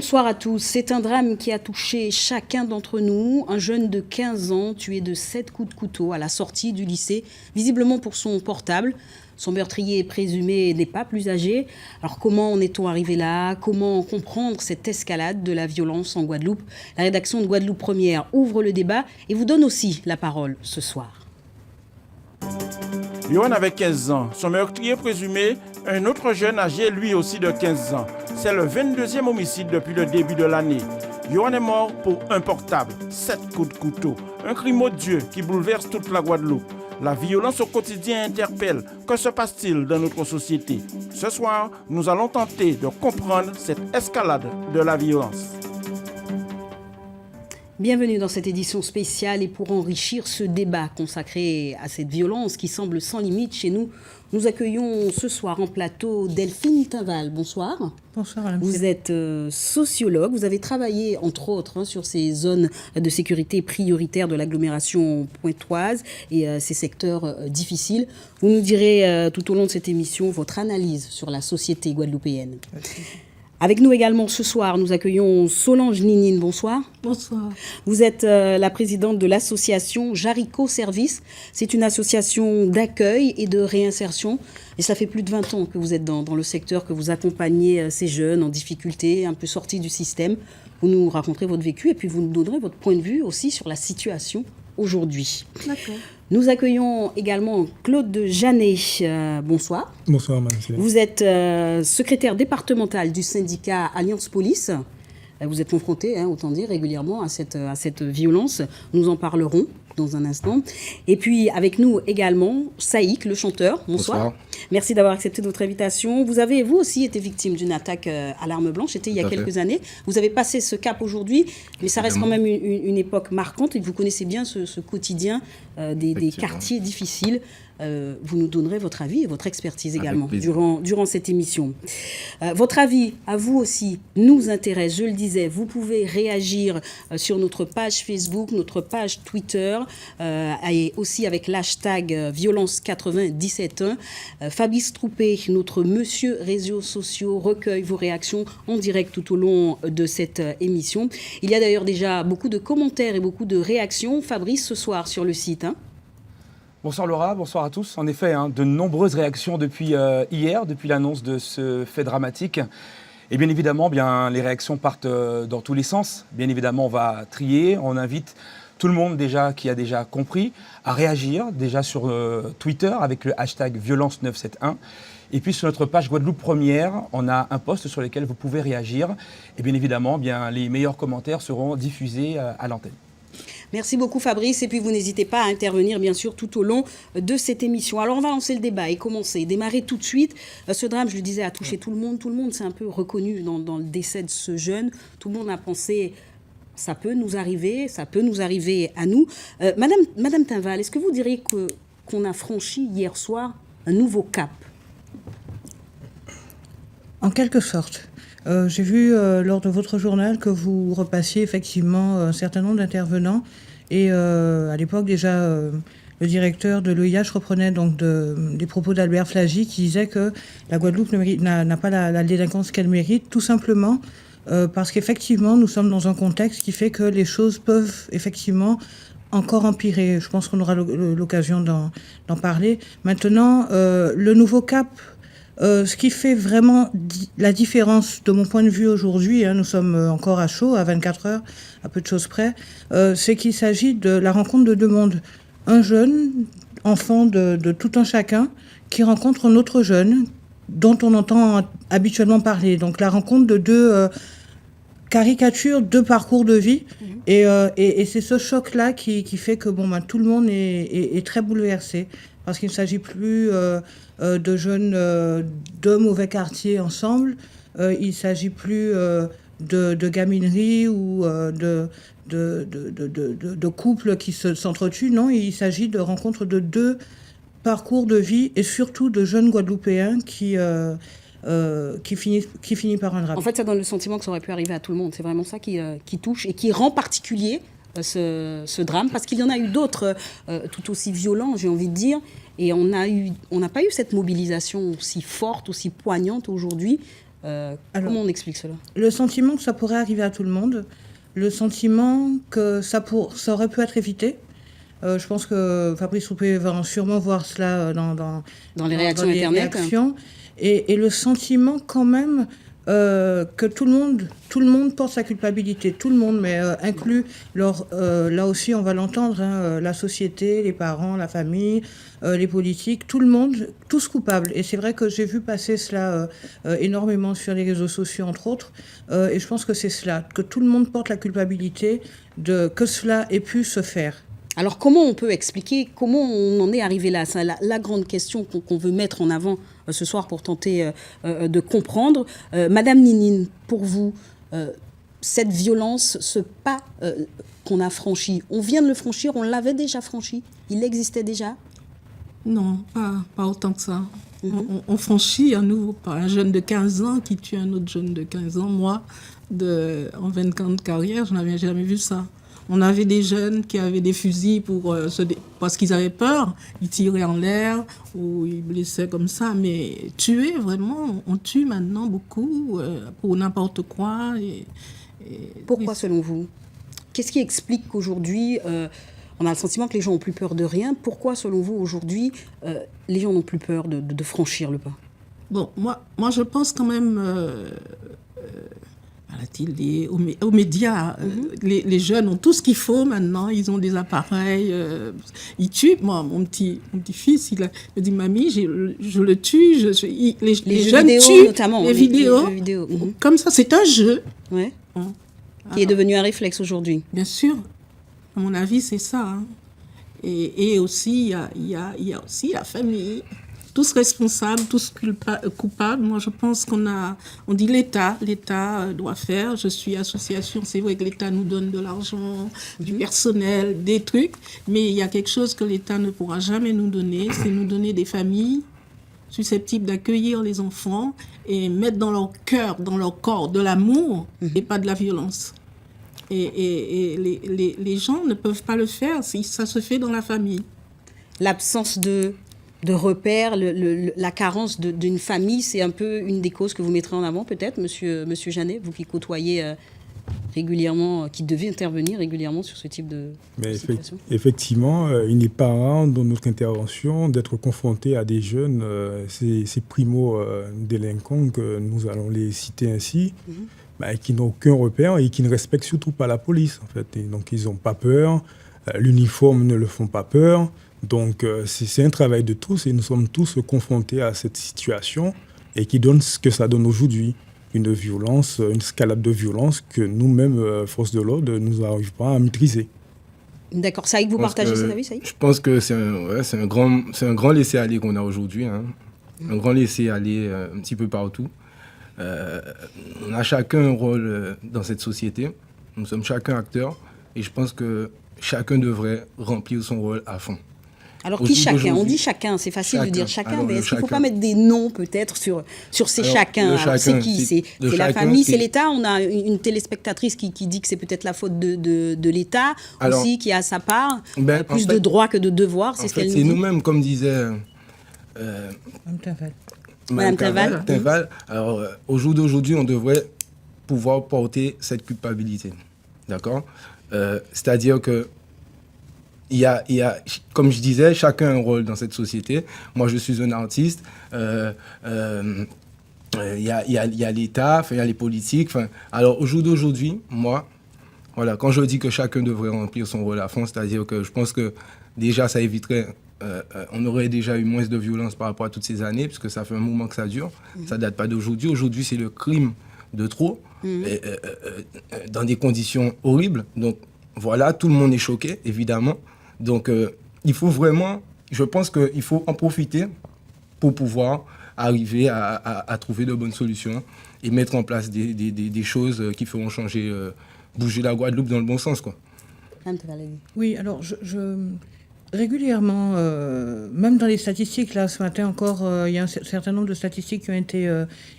Bonsoir à tous. C'est un drame qui a touché chacun d'entre nous. Un jeune de 15 ans tué de 7 coups de couteau à la sortie du lycée, visiblement pour son portable. Son meurtrier présumé n'est pas plus âgé. Alors comment en est-on arrivé là? Comment comprendre cette escalade de la violence en Guadeloupe? La rédaction de Guadeloupe Première ouvre le débat et vous donne aussi la parole ce soir. Yohan avait 15 ans. Son meurtrier présumé, un autre jeune âgé lui aussi de 15 ans. C'est le 22e homicide depuis le début de l'année. Yohan est mort pour un portable, 7 coups de couteau. Un crime odieux qui bouleverse toute la Guadeloupe. La violence au quotidien interpelle. Que se passe-t-il dans notre société? Ce soir, nous allons tenter de comprendre cette escalade de la violence. Bienvenue dans cette édition spéciale et pour enrichir ce débat consacré à cette violence qui semble sans limite chez nous, nous accueillons ce soir en plateau Delphine Tinval. Bonsoir. Bonsoir, madame. Vous êtes sociologue, vous avez travaillé entre autres sur ces zones de sécurité prioritaires de l'agglomération pointoise et ces secteurs difficiles. Vous nous direz tout au long de cette émission votre analyse sur la société guadeloupéenne. Merci. Avec nous également ce soir, nous accueillons Solange Ninine. Bonsoir. Bonsoir. Vous êtes la présidente de l'association Jarico Service. C'est une association d'accueil et de réinsertion. Et ça fait plus de 20 ans que vous êtes dans le secteur, que vous accompagnez ces jeunes en difficulté, un peu sortis du système. Vous nous raconterez votre vécu et puis vous nous donnerez votre point de vue aussi sur la situation aujourd'hui. D'accord. Nous accueillons également Claude de Janet. Bonsoir. Bonsoir, madame. Vous êtes secrétaire départemental du syndicat Alliance Police. Vous êtes confronté, autant dire, régulièrement à cette violence. Nous en parlerons dans un instant. Et puis, avec nous également, Saïk, le chanteur. Bonsoir. Merci d'avoir accepté notre invitation. Vous avez, vous aussi, été victime d'une attaque à l'arme blanche. C'était il y a quelques années. Vous avez passé ce cap aujourd'hui, mais ça reste quand même une époque marquante. Et vous connaissez bien ce quotidien des quartiers difficiles. Vous nous donnerez votre avis et votre expertise également durant cette émission. Votre avis, à vous aussi, nous intéresse. Je le disais, vous pouvez réagir sur notre page Facebook, notre page Twitter, et aussi avec l'hashtag violence971. Fabrice Troupé, notre monsieur réseaux sociaux, recueille vos réactions en direct tout au long de cette émission. Il y a d'ailleurs déjà beaucoup de commentaires et beaucoup de réactions, Fabrice, ce soir sur le site. Bonsoir Laura, bonsoir à tous. En effet, de nombreuses réactions depuis hier, depuis l'annonce de ce fait dramatique. Et bien évidemment, les réactions partent dans tous les sens. Bien évidemment, on va trier, on invite tout le monde déjà qui a déjà compris à réagir déjà sur Twitter avec le hashtag violence971. Et puis sur notre page Guadeloupe Première, on a un post sur lequel vous pouvez réagir. Et bien évidemment, les meilleurs commentaires seront diffusés à l'antenne. Merci beaucoup Fabrice et puis vous n'hésitez pas à intervenir bien sûr tout au long de cette émission. Alors on va lancer le débat et démarrer tout de suite. Ce drame, je le disais, a touché tout le monde s'est un peu reconnu dans le décès de ce jeune. Tout le monde a pensé ça peut nous arriver à nous. Madame Tinval, est-ce que vous diriez qu'on a franchi hier soir un nouveau cap? En quelque sorte. J'ai vu lors de votre journal que vous repassiez effectivement un certain nombre d'intervenants et à l'époque déjà le directeur de l'OIH reprenait donc des propos d'Albert Flagy qui disait que la Guadeloupe n'a pas la délinquance qu'elle mérite, tout simplement parce qu'effectivement nous sommes dans un contexte qui fait que les choses peuvent effectivement encore empirer. Je pense qu'on aura l'occasion d'en parler. Maintenant, le nouveau cap. Ce qui fait vraiment la différence de mon point de vue aujourd'hui, nous sommes encore à chaud, à 24 heures, à peu de choses près, c'est qu'il s'agit de la rencontre de deux mondes. Un jeune, enfant de tout un chacun, qui rencontre un autre jeune dont on entend habituellement parler. Donc la rencontre de deux caricatures, deux parcours de vie. Et c'est ce choc-là qui fait que tout le monde est très bouleversé. Parce qu'il ne s'agit plus de jeunes de mauvais quartiers ensemble. Il ne s'agit plus de gaminerie ou de couples qui s'entretuent. Non, il s'agit de rencontres de deux parcours de vie et surtout de jeunes Guadeloupéens qui finit par un drame. En fait, ça donne le sentiment que ça aurait pu arriver à tout le monde. C'est vraiment ça qui touche et qui rend particulier ce drame, parce qu'il y en a eu d'autres tout aussi violents, j'ai envie de dire, et on n'a pas eu cette mobilisation aussi forte, aussi poignante aujourd'hui Comment on explique cela? Le sentiment que ça pourrait arriver à tout le monde, le sentiment que ça aurait pu être évité. Je pense que Fabrice Roupé va sûrement voir cela Dans les réactions Internet. Et le sentiment quand même que tout le monde porte sa culpabilité, tout le monde, mais inclut là aussi on va l'entendre, la société, les parents, la famille, les politiques, tout le monde, tous coupables. Et c'est vrai que j'ai vu passer cela énormément sur les réseaux sociaux entre autres, et je pense que c'est cela, que tout le monde porte la culpabilité que cela ait pu se faire. Alors, comment on peut expliquer, comment on en est arrivé là? C'est la grande question qu'on veut mettre en avant ce soir pour tenter de comprendre. Madame Ninine, pour vous, cette violence, ce pas qu'on a franchi, on vient de le franchir, on l'avait déjà franchi? Il existait déjà? Non, pas autant que ça. On franchit un nouveau pas. Un jeune de 15 ans qui tue un autre jeune de 15 ans. Moi, en 20 ans de carrière, je n'avais jamais vu ça. On avait des jeunes qui avaient des fusils parce qu'ils avaient peur. Ils tiraient en l'air ou ils blessaient comme ça. Mais tuer, vraiment, on tue maintenant beaucoup pour n'importe quoi. Pourquoi, selon vous? Qu'est-ce qui explique qu'aujourd'hui, on a le sentiment que les gens n'ont plus peur de rien? Pourquoi, selon vous, aujourd'hui, les gens n'ont plus peur de franchir le pas? Bon, moi, je pense quand même... aux médias, les jeunes ont tout ce qu'il faut maintenant, ils ont des appareils, ils tuent. Moi, mon petit-fils, il me dit, mamie, je le tue, les jeunes vidéos, tuent, notamment, les vidéos. Comme ça, c'est un jeu. Ouais. Qui est devenu un réflexe aujourd'hui. Bien sûr, à mon avis, c'est ça. Hein. Et aussi, il y a aussi la famille. Tous responsables, tous coupables. Moi, je pense on dit l'État doit faire. Je suis association, c'est vrai que l'État nous donne de l'argent, du personnel, des trucs, mais il y a quelque chose que l'État ne pourra jamais nous donner, c'est nous donner des familles susceptibles d'accueillir les enfants et mettre dans leur cœur, dans leur corps, de l'amour et pas de la violence. Et les gens ne peuvent pas le faire si ça se fait dans la famille. L'absence de repères, la carence d'une famille, c'est un peu une des causes que vous mettrez en avant, peut-être, monsieur Janet, vous qui côtoyez régulièrement, qui devez intervenir régulièrement sur ce type de situation. Effectivement, il n'est pas rare dans notre intervention d'être confronté à des jeunes, ces primo-délinquants que nous allons les citer ainsi, qui n'ont aucun repère et qui ne respectent surtout pas la police, en fait. Et donc, ils n'ont pas peur, l'uniforme ne leur font pas peur. Donc, c'est un travail de tous et nous sommes tous confrontés à cette situation et qui donne ce que ça donne aujourd'hui. Une violence, une escalade de violence que nous-mêmes, forces de l'ordre, nous n'arrivons pas à maîtriser. D'accord. Saïd, vous partagez cet avis, Saïd? Je pense que c'est un grand laisser-aller qu'on a aujourd'hui. Hein. Un grand laisser-aller un petit peu partout. On a chacun un rôle dans cette société. Nous sommes chacun acteur et je pense que chacun devrait remplir son rôle à fond. Alors, qui chacun? On dit chacun, c'est facile de dire chacun, mais est-ce qu'il ne faut pas mettre des noms, peut-être, sur ces chacun? Alors, c'est qui? C'est la famille, c'est l'État? On a une téléspectatrice qui dit que c'est peut-être la faute de l'État, aussi, qui a sa part, plus de droits que de devoirs, c'est ce qu'elle nous dit. C'est nous-mêmes, comme disait Madame Taval. Alors, au jour d'aujourd'hui, on devrait pouvoir porter cette culpabilité. D'accord? C'est-à-dire que il y a, comme je disais, chacun a un rôle dans cette société. Moi, je suis un artiste. Il y a l'État, il y a les politiques. Alors, au jour d'aujourd'hui, moi, voilà, quand je dis que chacun devrait remplir son rôle à fond, c'est-à-dire que je pense que déjà, ça éviterait... on aurait déjà eu moins de violence par rapport à toutes ces années, puisque ça fait un moment que ça dure. Ça ne date pas d'aujourd'hui. Aujourd'hui, c'est le crime de trop, dans des conditions horribles. Donc, voilà, tout le monde est choqué, évidemment. Donc, il faut vraiment, je pense qu'il faut en profiter pour pouvoir arriver à trouver de bonnes solutions et mettre en place des choses qui feront changer, bouger la Guadeloupe dans le bon sens, quoi. Oui, alors régulièrement, même dans les statistiques, là, ce matin encore, il y a un certain nombre de statistiques qui ont été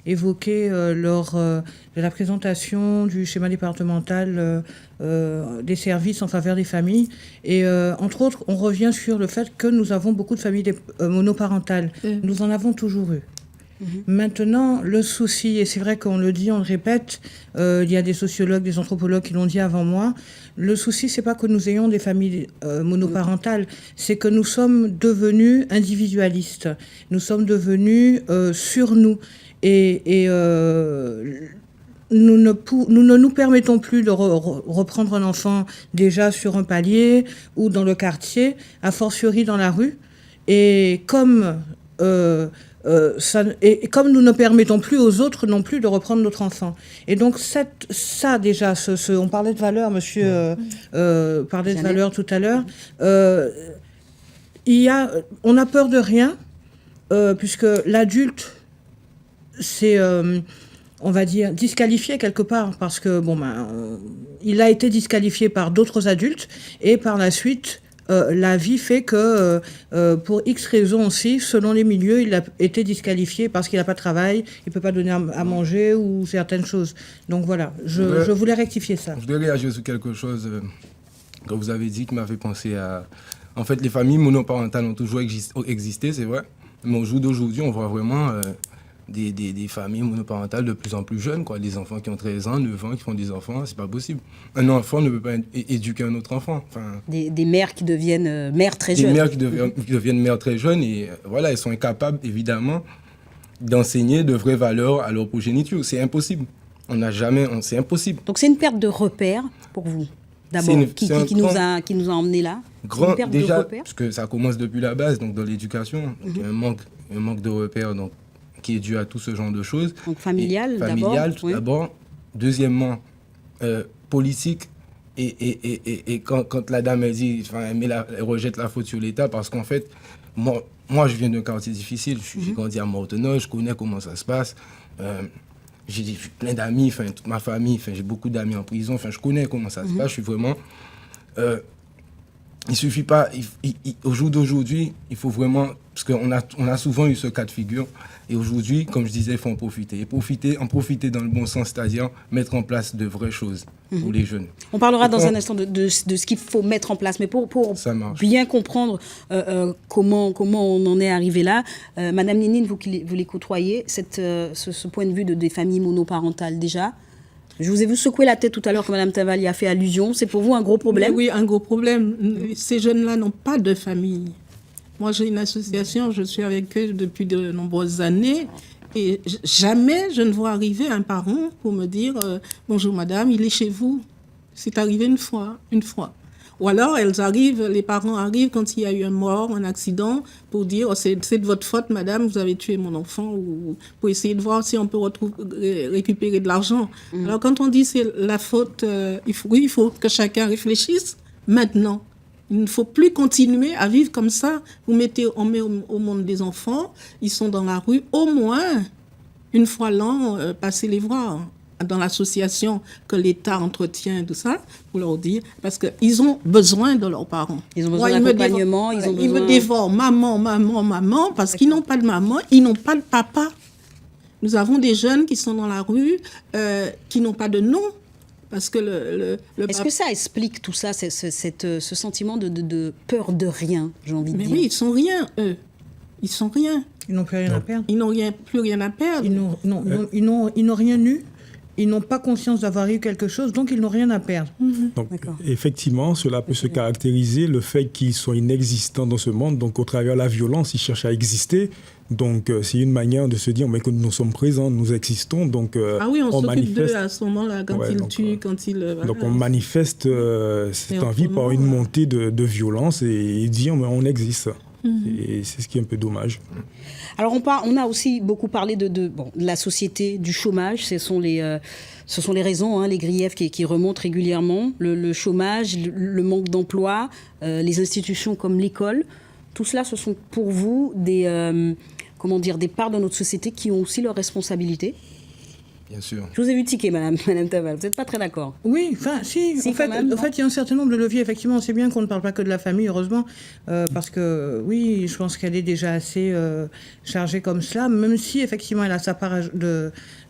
évoquées lors de la présentation du schéma départemental des services en faveur des familles. Et entre autres, on revient sur le fait que nous avons beaucoup de familles monoparentales. Nous en avons toujours eu. Maintenant, le souci, et c'est vrai qu'on le dit, on le répète, il y a des sociologues, des anthropologues qui l'ont dit avant moi, le souci, c'est pas que nous ayons des familles monoparentales, c'est que nous sommes devenus individualistes, nous sommes devenus sur nous. Et nous ne nous permettons plus de reprendre un enfant déjà sur un palier ou dans le quartier, a fortiori dans la rue. Et comme comme nous ne permettons plus aux autres non plus de reprendre notre enfant. Et donc ça déjà, on parlait de valeurs, monsieur parlait de valeurs tout à l'heure. On a peur de rien, puisque l'adulte, c'est, on va dire, disqualifié quelque part, parce que il a été disqualifié par d'autres adultes, et par la suite, la vie fait que, pour X raisons aussi, selon les milieux, il a été disqualifié parce qu'il n'a pas de travail, il ne peut pas donner à manger ou certaines choses. Donc voilà, je voulais rectifier ça. Je voudrais réagir sur quelque chose que vous avez dit qui m'a fait penser à... En fait, les familles monoparentales ont toujours existé, c'est vrai, mais au jour d'aujourd'hui, on voit vraiment des familles monoparentales de plus en plus jeunes, quoi. Des enfants qui ont 13 ans, 9 ans, qui font des enfants, c'est pas possible. Un enfant ne peut pas éduquer un autre enfant. Enfin, des mères qui deviennent mères très jeunes. Des mères qui deviennent mères très jeunes et voilà, elles sont incapables, évidemment, d'enseigner de vraies valeurs à leur progéniture. C'est impossible. C'est impossible. Donc c'est une perte de repères pour vous, d'abord, qui nous a emmenés là. Grand, déjà, parce que ça commence depuis la base, donc dans l'éducation, il y a un manque de repères, donc qui est dû à tout ce genre de choses. Donc familial tout d'abord. Deuxièmement, politique. Et quand la dame elle dit, elle rejette la faute sur l'État, parce qu'en fait, moi je viens d'un quartier difficile, j'ai grandi à Mortenay, je connais comment ça se passe. J'ai plein d'amis, toute ma famille, j'ai beaucoup d'amis en prison, je connais comment ça se passe, je suis vraiment... il suffit pas, au jour d'aujourd'hui, il faut vraiment, parce qu'on a souvent eu ce cas de figure, et aujourd'hui, comme je disais, il faut en profiter. Et en profiter dans le bon sens, c'est-à-dire mettre en place de vraies choses pour les jeunes. On parlera dans un instant de ce qu'il faut mettre en place, mais pour bien comprendre comment on en est arrivé là, Madame Nénine, vous les côtoyez, ce point de vue des familles monoparentales déjà. Je vous ai vu secouer la tête tout à l'heure que Mme Taval y a fait allusion. C'est pour vous un gros problème? Oui, un gros problème. Ces jeunes-là n'ont pas de famille. Moi, j'ai une association, je suis avec eux depuis de nombreuses années. Et jamais je ne vois arriver un parent pour me dire « Bonjour madame, il est chez vous ». C'est arrivé une fois. Ou alors, les parents arrivent quand il y a eu un mort, un accident, pour dire « C'est de votre faute, madame, vous avez tué mon enfant », ou pour essayer de voir si on peut récupérer de l'argent. Alors, quand on dit c'est la faute, il faut que chacun réfléchisse maintenant. Il ne faut plus continuer à vivre comme ça. On met au monde des enfants, ils sont dans la rue, au moins une fois l'an, passer les voir dans l'association que l'État entretient, tout ça, pour leur dire, parce qu'ils ont besoin de leurs parents. Ils ont besoin d'accompagnement. Ils me dévorent, maman, parce qu'ils n'ont pas de maman, ils n'ont pas de papa. Nous avons des jeunes qui sont dans la rue, qui n'ont pas de nom. Parce que Est-ce que ça explique tout ça, ce sentiment de peur de rien, j'ai envie de dire? Mais oui, ils sont rien, eux. Ils sont rien. Ils n'ont plus rien à perdre. Ils n'ont plus rien à perdre. Ils n'ont rien eu. Ils n'ont pas conscience d'avoir eu quelque chose, donc ils n'ont rien à perdre. Donc, effectivement, cela peut se caractériser, le fait qu'ils soient inexistants dans ce monde. Donc, au travers de la violence, ils cherchent à exister. Donc, c'est une manière de se dire que nous sommes présents, nous existons. Donc, on s'occupe d'eux à ce moment-là, quand ils tuent, quand ils... Donc, on manifeste cette envie par une montée de violence et dire on existe. Et c'est ce qui est un peu dommage. Alors on a aussi beaucoup parlé de la société, du chômage. Ce sont les raisons, les griefs qui remontent régulièrement. Le chômage, le manque d'emploi, les institutions comme l'école. Tout cela, ce sont pour vous des parts de notre société qui ont aussi leurs responsabilités. Bien sûr. Je vous ai vu tiquer, Madame Taval. Vous n'êtes pas très d'accord? Oui, si. En fait, il y a un certain nombre de leviers. Effectivement, c'est bien qu'on ne parle pas que de la famille, heureusement, parce que, oui, je pense qu'elle est déjà assez chargée comme cela, même si, effectivement, elle a sa part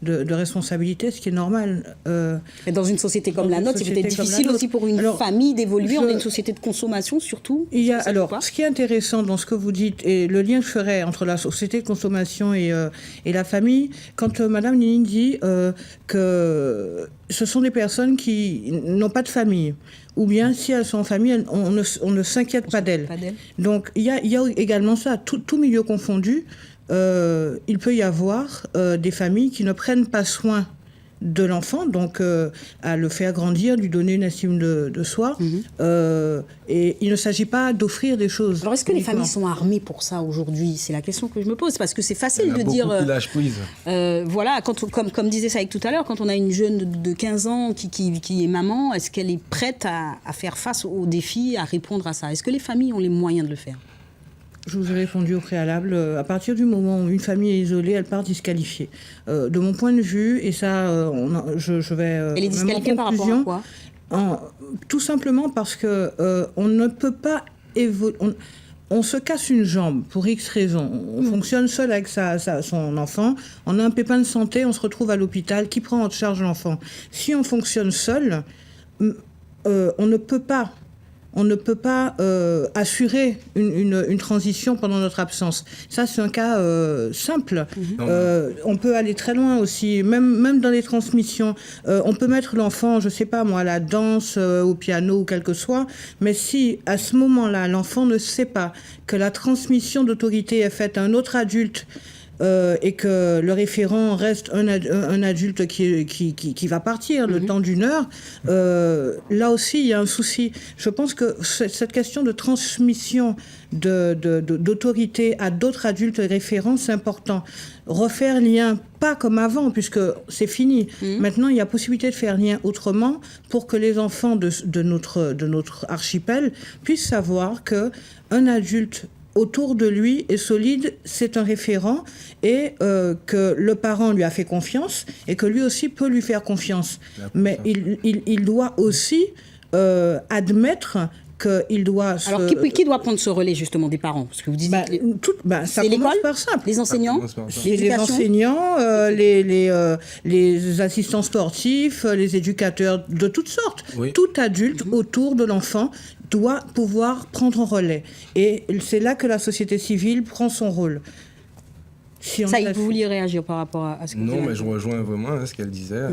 de responsabilité, ce qui est normal. Mais dans une société comme la nôtre, c'est peut-être difficile aussi pour une famille d'évoluer. On est une société de consommation surtout. Ce qui est intéressant dans ce que vous dites, et le lien que je ferais entre la société de consommation et la famille, quand Madame Nini dit que ce sont des personnes qui n'ont pas de famille, ou bien si elles sont en famille, on ne s'inquiète pas d'elles. Donc il y a également ça, tout milieu confondu, il peut y avoir des familles qui ne prennent pas soin de l'enfant, donc à le faire grandir, lui donner une estime de soi. Et il ne s'agit pas d'offrir des choses. Alors, est-ce que les familles sont armées pour ça aujourd'hui? C'est la question que je me pose, parce que c'est facile de dire... qui lâchent prise. Voilà, comme disait Saïk tout à l'heure, quand on a une jeune de 15 ans qui est maman, est-ce qu'elle est prête à faire face aux défis, à répondre à ça? Est-ce que les familles ont les moyens de le faire? Je vous ai répondu au préalable. À partir du moment où une famille est isolée, elle part disqualifiée. De mon point de vue, et ça, je vais... Elle est disqualifiée par rapport à quoi? Tout simplement parce que on ne peut pas évoluer... On se casse une jambe pour X raisons. On fonctionne seul avec son enfant. On a un pépin de santé, on se retrouve à l'hôpital. Qui prend en charge l'enfant? Si on fonctionne seul, on ne peut pas assurer une transition pendant notre absence. Ça, c'est un cas simple. On peut aller très loin aussi, même dans les transmissions. On peut mettre l'enfant, je sais pas moi, à la danse, au piano ou quel que soit, mais si à ce moment-là, l'enfant ne sait pas que la transmission d'autorité est faite à un autre adulte, et que le référent reste un adulte qui va partir le temps d'une heure, là aussi, il y a un souci. Je pense que cette question de transmission d'autorité à d'autres adultes référents, c'est important. Refaire lien, pas comme avant, puisque c'est fini. Maintenant, il y a possibilité de faire lien autrement pour que les enfants de notre archipel puissent savoir qu'un adulte autour de lui est solide, c'est un référent, et que le parent lui a fait confiance et que lui aussi peut lui faire confiance. Mais il doit aussi admettre qu'il doit se... Alors, qui doit prendre ce relais, justement, des parents? Parce que vous dites... ça commence par simple. Les enseignants, les enseignants, les assistants sportifs, les éducateurs de toutes sortes. Oui. Tout adulte autour de l'enfant doit pouvoir prendre un relais. Et c'est là que la société civile prend son rôle. Vous vouliez réagir par rapport à ce que vous Non, mais je rejoins vraiment ce qu'elle disait.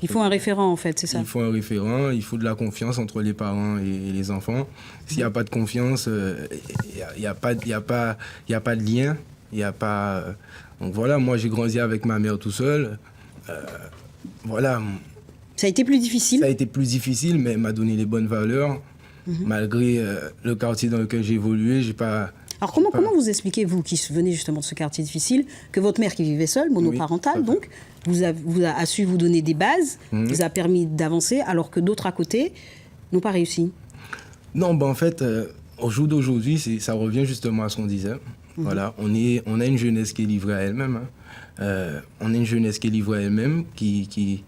Il faut un référent, en fait, c'est ça? Il faut un référent, il faut de la confiance entre les parents et les enfants. S'il n'y a pas de confiance, il n'y a pas de lien. Il y a pas... Donc voilà, moi j'ai grandi avec ma mère tout seul. Voilà. Ça a été plus difficile? Ça a été plus difficile, mais elle m'a donné les bonnes valeurs. Malgré le quartier dans lequel j'ai évolué, j'ai pas... Alors comment vous expliquez, vous qui venez justement de ce quartier difficile, que votre mère qui vivait seule, monoparentale, donc, vous a su vous donner des bases, vous a permis d'avancer, alors que d'autres à côté n'ont pas réussi? Non, en fait, au jour d'aujourd'hui, ça revient justement à ce qu'on disait. Voilà, on a une jeunesse qui est livrée à elle-même. On a une jeunesse qui est livrée à elle-même, qui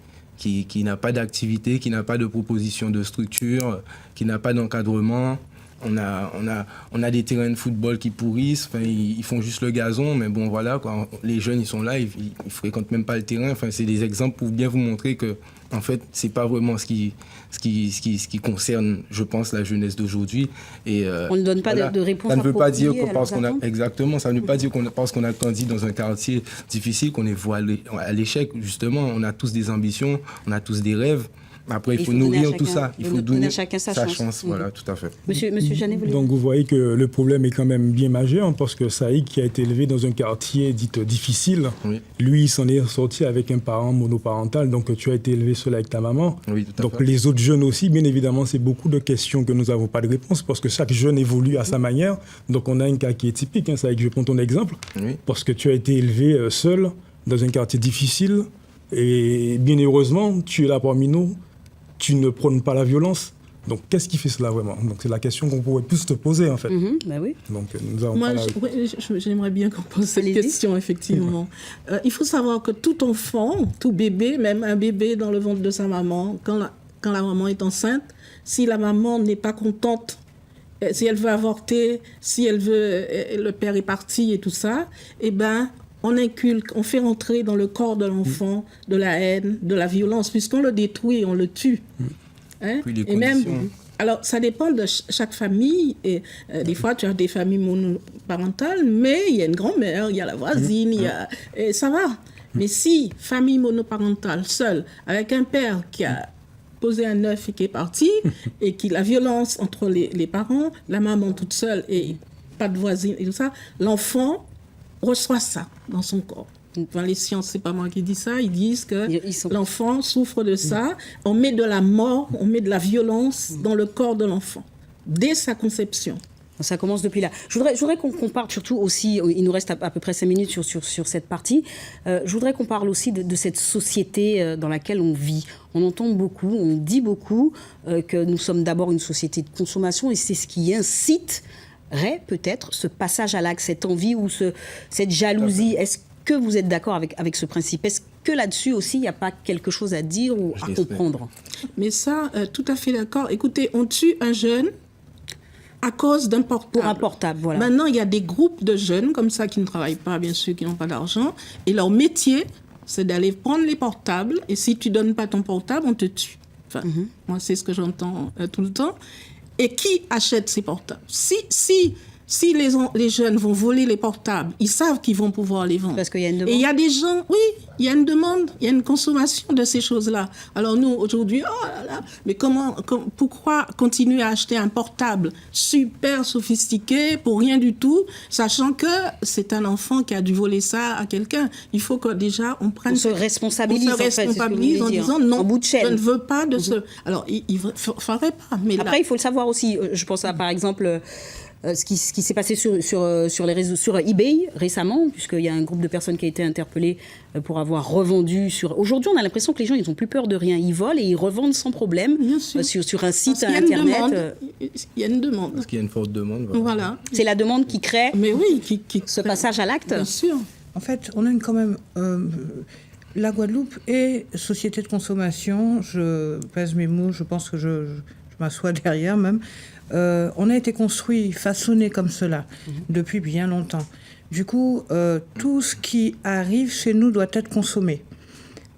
n'a pas d'activité, qui n'a pas de proposition de structure, qui n'a pas d'encadrement. On a des terrains de football qui pourrissent, ils font juste le gazon, mais bon voilà, quoi. Les jeunes ils sont là, ils fréquentent même pas le terrain. C'est des exemples pour bien vous montrer que en fait c'est pas vraiment ce qui concerne, je pense, la jeunesse d'aujourd'hui. Et on ne donne pas de réponse. Ça ne veut pas dire que parce qu'on a exactement, ça ne veut pas dire parce qu'on a grandi dans un quartier difficile qu'on est voué à l'échec. Justement, on a tous des ambitions, on a tous des rêves. Après, il faut nourrir tout ça. Il faut donner à chacun sa chance. Voilà, tout à fait. Monsieur Janet, vous voulez... Donc, vous voyez que le problème est quand même bien majeur, parce que Saïk, qui a été élevé dans un quartier dit difficile, lui, il s'en est sorti avec un parent monoparental. Donc, tu as été élevé seul avec ta maman. Oui, tout à donc, fait. les autres jeunes aussi, bien évidemment, c'est beaucoup de questions que nous n'avons pas de réponse, parce que chaque jeune évolue à sa manière. Donc, on a un cas qui est typique. Saïk, je prends ton exemple, parce que tu as été élevé seul dans un quartier difficile. Et bien heureusement, tu es là parmi nous. Tu ne prônes pas la violence. Donc, qu'est-ce qui fait cela vraiment? Donc, c'est la question qu'on pourrait plus te poser, en fait. Oui. Donc, nous avons Moi, j'aimerais bien qu'on pose cette question, effectivement. Il faut savoir que tout enfant, tout bébé, même un bébé dans le ventre de sa maman, quand la maman est enceinte, si la maman n'est pas contente, si elle veut avorter, si elle veut, le père est parti et tout ça, eh ben, on inculque, on fait rentrer dans le corps de l'enfant de la haine, de la violence, puisqu'on le détruit, on le tue. Hein? Puis les Et même, conditions. alors ça dépend de chaque famille. Et des fois, tu as des familles monoparentales, mais il y a une grand-mère, il y a la voisine, et ça va. Mais si famille monoparentale seule, avec un père qui a posé un œuf et qui est parti, et qui la violence entre les parents, la maman toute seule et pas de voisine et tout ça, l'enfant reçoit ça dans son corps. Dans les sciences, c'est pas moi qui dis ça, ils disent que l'enfant souffre de ça. On met de la mort, on met de la violence dans le corps de l'enfant, dès sa conception. Ça commence depuis là. Je voudrais qu'on parle surtout aussi, il nous reste à peu près 5 minutes sur cette partie, je voudrais qu'on parle aussi de cette société dans laquelle on vit. On entend beaucoup, on dit beaucoup que nous sommes d'abord une société de consommation et c'est ce qui inciterait peut-être ce passage à l'acte, cette envie ou cette jalousie. Est-ce que vous êtes d'accord avec ce principe? Est-ce que là-dessus aussi, il n'y a pas quelque chose à dire ou à comprendre? Mais ça, tout à fait d'accord. Écoutez, on tue un jeune à cause d'un portable. Pour un portable, voilà. Maintenant, il y a des groupes de jeunes comme ça qui ne travaillent pas, bien sûr, qui n'ont pas d'argent. Et leur métier, c'est d'aller prendre les portables. Et si tu ne donnes pas ton portable, on te tue. Enfin, moi, c'est ce que j'entends tout le temps. Et qui achète ces portables? Si les jeunes vont voler les portables, ils savent qu'ils vont pouvoir les vendre. Parce qu'il y a une demande. Et il y a des gens, oui, il y a une demande, il y a une consommation de ces choses-là. Alors nous, aujourd'hui, oh là là, mais pourquoi continuer à acheter un portable super sophistiqué pour rien du tout, sachant que c'est un enfant qui a dû voler ça à quelqu'un? Il faut que déjà on prenne... On se responsabilise, on se responsabilise en disant non, en bout de chaîne. je ne veux pas de ce... Alors, il ne faudrait pas, mais après, là... il faut le savoir aussi. Je pense à, par exemple... ce qui s'est passé sur les réseaux, sur eBay récemment, puisqu'il y a un groupe de personnes qui a été interpellé pour avoir revendu sur... Aujourd'hui, on a l'impression que les gens, ils n'ont plus peur de rien. Ils volent et ils revendent sans problème sur un site Internet. Il y a une demande. Parce qu'il y a une forte demande. Voilà. C'est la demande qui crée Mais oui, ce passage à l'acte. Bien sûr. En fait, on a quand même... la Guadeloupe est société de consommation. Je pèse mes mots, je pense que je m'assois derrière même. On a été construit, façonné comme cela depuis bien longtemps. Du coup, tout ce qui arrive chez nous doit être consommé.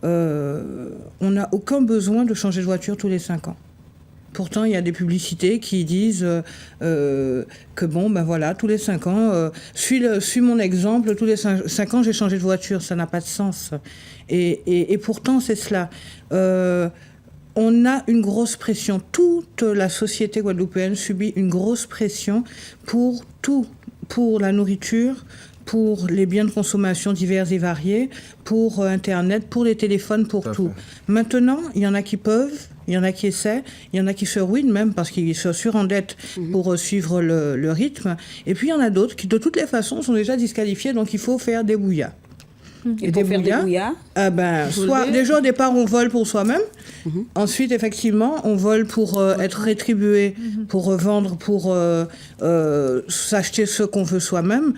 On n'a aucun besoin de changer de voiture tous les 5 ans. Pourtant, il y a des publicités qui disent que bon, ben voilà, tous les 5 ans, suis mon exemple, tous les 5 ans, j'ai changé de voiture. Ça n'a pas de sens. Et pourtant, c'est cela. On a une grosse pression. Toute la société guadeloupéenne subit une grosse pression pour tout. Pour la nourriture, pour les biens de consommation divers et variés, pour Internet, pour les téléphones, pour tout. Maintenant, il y en a qui peuvent, il y en a qui essaient, il y en a qui se ruinent même parce qu'ils se surendettent pour suivre le rythme. Et puis, il y en a d'autres qui, de toutes les façons, sont déjà disqualifiés, donc il faut faire des bouillas. Et pour faire des bouillas, soit déjà au départ on vole pour soi-même, ensuite effectivement on vole pour être rétribué, pour revendre, pour s'acheter ce qu'on veut soi-même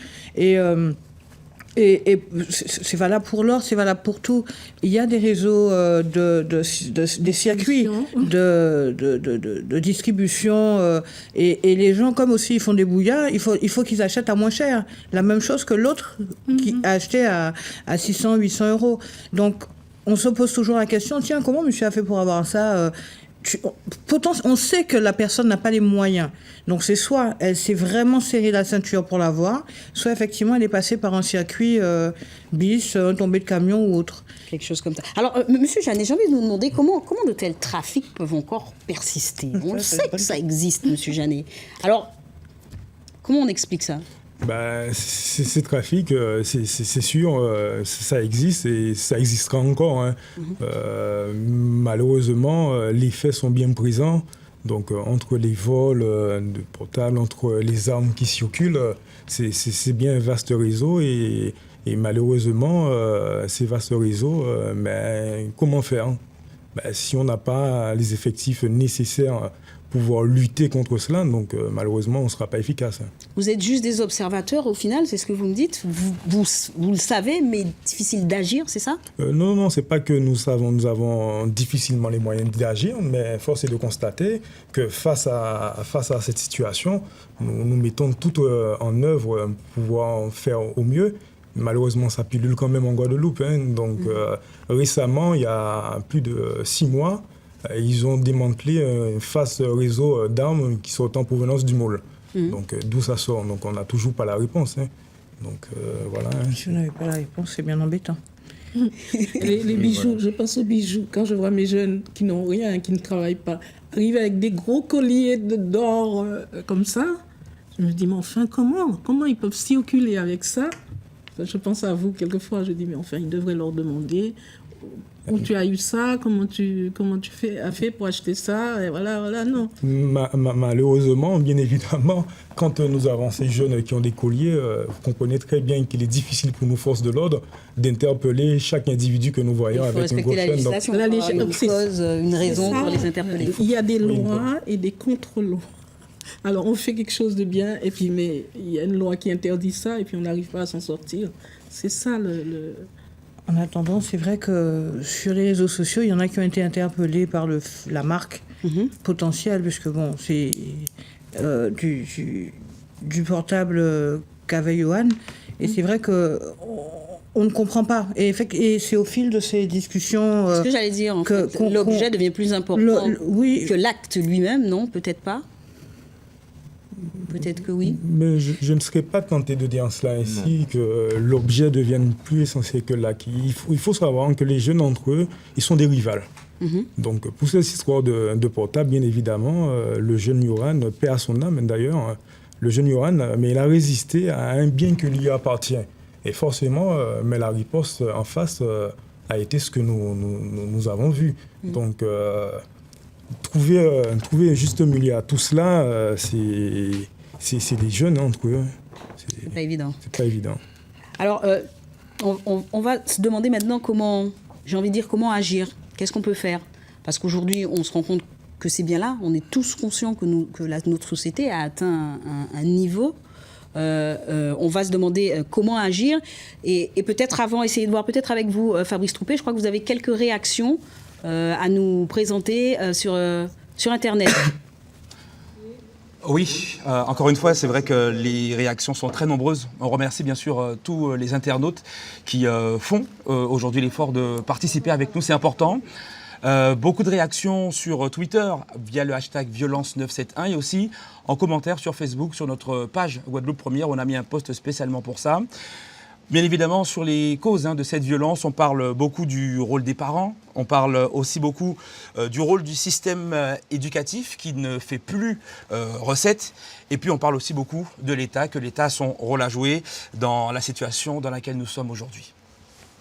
et c'est valable pour l'or, c'est valable pour tout. Il y a des réseaux des circuits de distribution et les gens, comme aussi ils font des bouillas, il faut qu'ils achètent à moins cher. La même chose que l'autre qui a acheté à 600, 800 euros. Donc on se pose toujours la question, tiens, comment monsieur a fait pour avoir ça on sait que la personne n'a pas les moyens. Donc c'est soit elle s'est vraiment serré la ceinture pour l'avoir, soit effectivement elle est passée par un circuit bis, tombée de camion ou autre. Quelque chose comme ça. Alors, monsieur Janet, j'ai envie de vous demander comment de tels trafics peuvent encore persister. On le sait que ça existe, monsieur Janet. Alors, comment on explique ça ? Ces trafics, c'est sûr, ça existe et ça existera encore. Hein. Malheureusement, les faits sont bien présents. Donc, entre les vols de portables, entre les armes qui circulent, c'est bien un vaste réseau. Et malheureusement, ces vastes réseaux, comment faire si on n'a pas les effectifs nécessaires pouvoir lutter contre cela, donc malheureusement, on ne sera pas efficace. Vous êtes juste des observateurs, au final, c'est ce que vous me dites. Vous le savez, mais difficile d'agir, c'est ça ? Non, c'est pas que nous avons difficilement les moyens d'agir, mais force est de constater que face à cette situation, nous mettons tout en œuvre pour pouvoir faire au mieux. Malheureusement, ça pilule quand même en Guadeloupe. Hein. Donc, récemment, il y a plus de 6 mois, ils ont démantelé un vaste réseau d'armes qui sortent en provenance du Môle. Donc, d'où ça sort. Donc, on n'a toujours pas la réponse. Hein. Donc, voilà. Hein. Si vous n'avez pas la réponse, c'est bien embêtant. Les bijoux, je pense aux bijoux. Quand je vois mes jeunes qui n'ont rien, qui ne travaillent pas, arriver avec des gros colliers d'or comme ça, je me dis, mais enfin, comment ils peuvent circuler avec ça? Je pense à vous, quelquefois, je dis, mais enfin, ils devraient leur demander où tu as eu ça, comment tu as fait pour acheter ça, et voilà, non. Malheureusement, bien évidemment, quand nous avons ces jeunes qui ont des colliers, vous comprenez très bien qu'il est difficile pour nos forces de l'ordre d'interpeller chaque individu que nous voyons avec une grosse chaîne. Une raison pour les interpeller. Il y a des lois et des contre-lois. Alors, on fait quelque chose de bien, et puis, mais il y a une loi qui interdit ça, et puis on n'arrive pas à s'en sortir. C'est ça le... En attendant, c'est vrai que sur les réseaux sociaux, il y en a qui ont été interpellés par la marque potentielle, puisque bon, c'est du portable qu'avait Johan. Et c'est vrai que on ne comprend pas. Et c'est au fil de ces discussions... Ce que j'allais dire, en fait, l'objet devient plus important que l'acte lui-même, non? Peut-être pas. Peut-être que oui. Mais je ne serais pas tenté de dire cela ainsi, que l'objet devienne plus essentiel que l'acte. Il faut savoir que les jeunes entre eux, ils sont des rivales. Donc pour cette histoire de portable, bien évidemment, le jeune Yoran, paix à son âme d'ailleurs, le jeune Yoran, mais il a résisté à un bien qui lui appartient. Et forcément, mais la riposte en face a été ce que nous avons vu. Donc... Trouver un juste milieu à tout cela, c'est des jeunes entre eux. C'est pas évident. C'est pas évident. Alors, on va se demander maintenant comment agir. Qu'est-ce qu'on peut faire? Parce qu'aujourd'hui, on se rend compte que c'est bien là. On est tous conscients que notre société a atteint un niveau. On va se demander comment agir. Et peut-être avant, essayer de voir peut-être avec vous, Fabrice Troupé, je crois que vous avez quelques réactions à nous présenter sur Internet. Oui, encore une fois, c'est vrai que les réactions sont très nombreuses. On remercie bien sûr tous les internautes qui font aujourd'hui l'effort de participer avec nous, c'est important. Beaucoup de réactions sur Twitter via le hashtag violence971 et aussi en commentaire sur Facebook, sur notre page Guadeloupe Première. On a mis un post spécialement pour ça. Bien évidemment, sur les causes de cette violence, on parle beaucoup du rôle des parents, on parle aussi beaucoup du rôle du système éducatif qui ne fait plus recette. Et puis on parle aussi beaucoup de l'État, que l'État a son rôle à jouer dans la situation dans laquelle nous sommes aujourd'hui.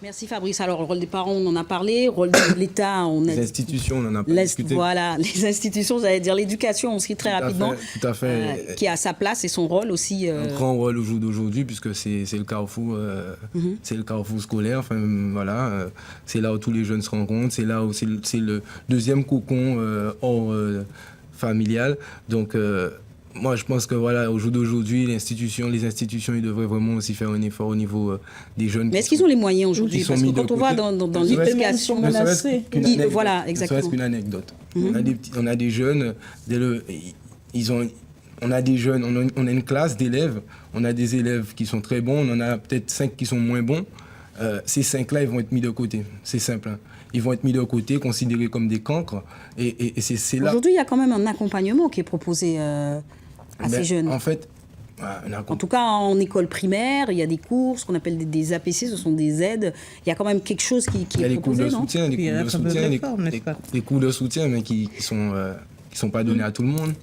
Merci Fabrice. Alors, le rôle des parents, on en a parlé. Le rôle de l'État, les institutions, on en a pas discuté. Voilà, les institutions, j'allais dire l'éducation aussi très rapidement. Tout à fait. Qui a sa place et son rôle aussi. Un grand rôle au jour d'aujourd'hui, puisque c'est le carrefour, c'est le carrefour scolaire. Enfin, voilà, c'est là où tous les jeunes se rencontrent. C'est là où c'est le deuxième cocon hors familial. Donc, moi, je pense que voilà, au jour d'aujourd'hui, les institutions, ils devraient vraiment aussi faire un effort au niveau des jeunes. Mais est-ce qu'ils ont les moyens aujourd'hui? Parce que quand on voit dans l'éducation, voilà, exactement. Ne serait-ce qu'une anecdote. On a des jeunes, on a des jeunes, on a une classe d'élèves, on a des élèves qui sont très bons, on en a peut-être 5 qui sont moins bons. Ces 5-là, ils vont être mis de côté. C'est simple. Hein. Ils vont être mis de côté, considérés comme des cancres. Et c'est là. Aujourd'hui, il y a quand même un accompagnement qui est proposé à ces jeunes. En fait, en tout cas, en école primaire, il y a des cours, ce qu'on appelle des APC, ce sont des aides. Il y a quand même quelque chose qui est proposé, non? Il y a des cours de soutien, mais qui sont pas donnés à tout le monde.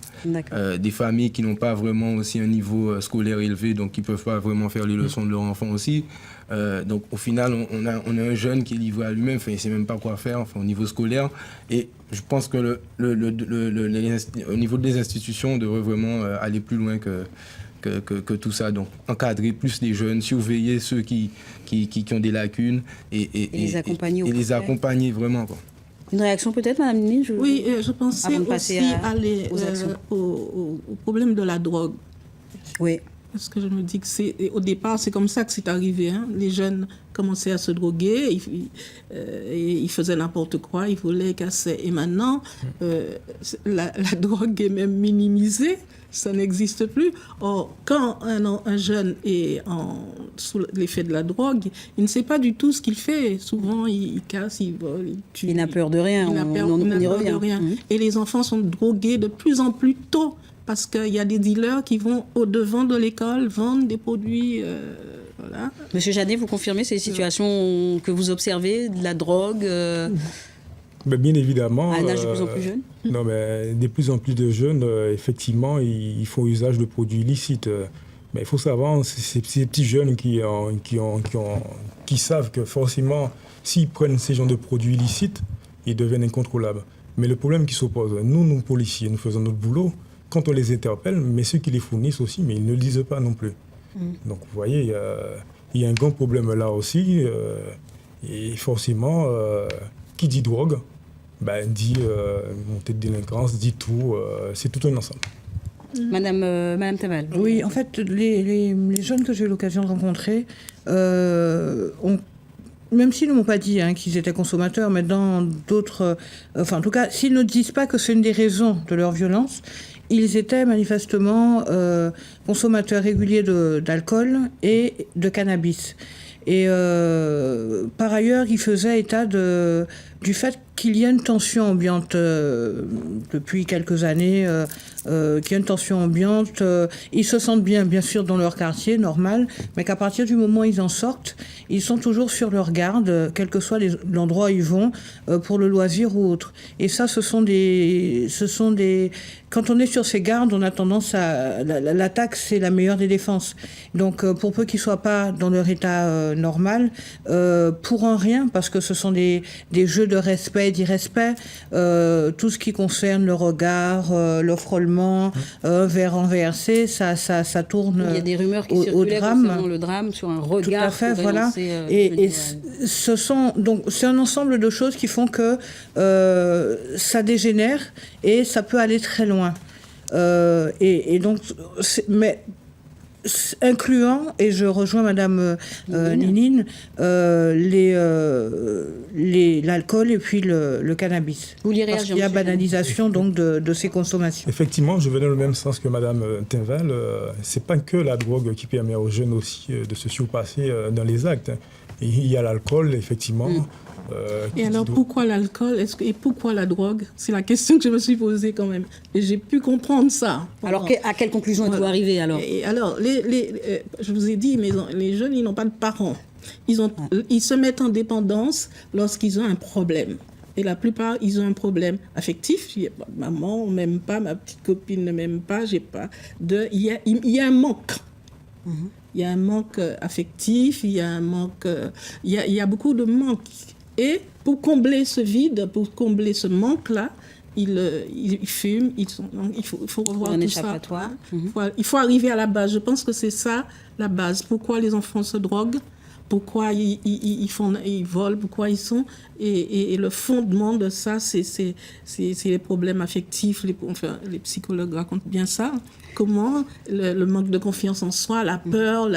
Des familles qui n'ont pas vraiment aussi un niveau scolaire élevé, donc qui peuvent pas vraiment faire les leçons de leur enfant aussi. Donc au final, on a un jeune qui est livré à lui-même, il ne sait même pas quoi faire au niveau scolaire. Et je pense que au niveau des institutions, on devrait vraiment aller plus loin que tout ça. Donc encadrer plus les jeunes, surveiller ceux qui ont des lacunes et les accompagner vraiment, quoi. Une réaction peut-être, Madame Nini? Oui, je pensais aussi au problème de la drogue. Oui. Parce que je me dis que au départ, c'est comme ça que c'est arrivé. Hein. Les jeunes commençaient à se droguer, ils faisaient n'importe quoi, ils volaient, cassaient. Et maintenant, la drogue est même minimisée, ça n'existe plus. Or, quand un jeune est sous l'effet de la drogue, il ne sait pas du tout ce qu'il fait. Souvent, il casse, il vole, il tue. Il n'a peur de rien, il n'a peur de rien. Et les enfants sont drogués de plus en plus tôt. Parce qu'il y a des dealers qui vont au-devant de l'école vendre des produits. Voilà. Monsieur Janet, vous confirmez ces situations que vous observez, de la drogue Bien évidemment. À un âge de plus en plus jeune? Non, mais de plus en plus de jeunes, effectivement, ils font usage de produits illicites. Mais il faut savoir, c'est ces petits jeunes qui savent que forcément, s'ils prennent ces genres de produits illicites, ils deviennent incontrôlables. Mais le problème qui s'oppose, nous policiers, nous faisons notre boulot. Quand on les interpelle, mais ceux qui les fournissent aussi, mais ils ne le disent pas non plus. Donc, vous voyez, il y a un grand problème là aussi. Et forcément, qui dit drogue, dit montée de délinquance, dit tout. C'est tout un ensemble. Madame Taval. Oui, en fait, les jeunes que j'ai eu l'occasion de rencontrer même s'ils ne m'ont pas dit qu'ils étaient consommateurs, mais dans d'autres... en tout cas, s'ils ne disent pas que c'est une des raisons de leur violence, ils étaient manifestement consommateurs réguliers d'alcool et de cannabis. Et par ailleurs, ils faisaient état du fait qu'il y a une tension ambiante depuis quelques années, qu'il y a une tension ambiante. Ils se sentent bien sûr, dans leur quartier, normal, mais qu'à partir du moment où ils en sortent, ils sont toujours sur leur garde, quel que soit l'endroit où ils vont, pour le loisir ou autre. Et ça, ce sont des... Quand on est sur ces gardes, on a tendance à... L'attaque, c'est la meilleure des défenses. Donc, pour peu qu'ils ne soient pas dans leur état normal, pour un rien, parce que ce sont des jeux de respect et d'irrespect, tout ce qui concerne le regard, le frôlement, un verre renversé, ça tourne Il y a des rumeurs qui circulaient concernant le drame sur un regard. Tout à fait, voilà. Et c'est un ensemble de choses qui font que ça dégénère et ça peut aller très loin. Mais incluant, et je rejoins Madame Ninine, l'alcool et puis le cannabis. Vous voulez réagir? Parce qu'il y a banalisation donc de ces consommations. Effectivement, je vais dans le même sens que Madame Tinval. C'est pas que la drogue qui permet aux jeunes aussi de se surpasser dans les actes. Il y a l'alcool, effectivement. Et alors, pourquoi l'alcool et pourquoi la drogue? C'est la question que je me suis posée quand même. Et j'ai pu comprendre ça. Alors, à quelle conclusion êtes-vous arrivé alors? Et alors, je vous ai dit, mais les jeunes, ils n'ont pas de parents. Ils se mettent en dépendance lorsqu'ils ont un problème. Et la plupart, ils ont un problème affectif. Maman ne m'aime pas, ma petite copine ne m'aime pas, j'ai pas il y a un manque. Il y a un manque affectif, il y a un manque... Il y a beaucoup de manques. Et pour combler ce vide, pour combler ce manque-là, ils fument, il faut revoir tout ça. Il faut arriver à la base. Je pense que c'est ça, la base. Pourquoi les enfants se droguent? Pourquoi ils volent? Pourquoi ils sont... Et le fondement de ça, c'est les problèmes affectifs. Les psychologues racontent bien ça. Comment le manque de confiance en soi, la peur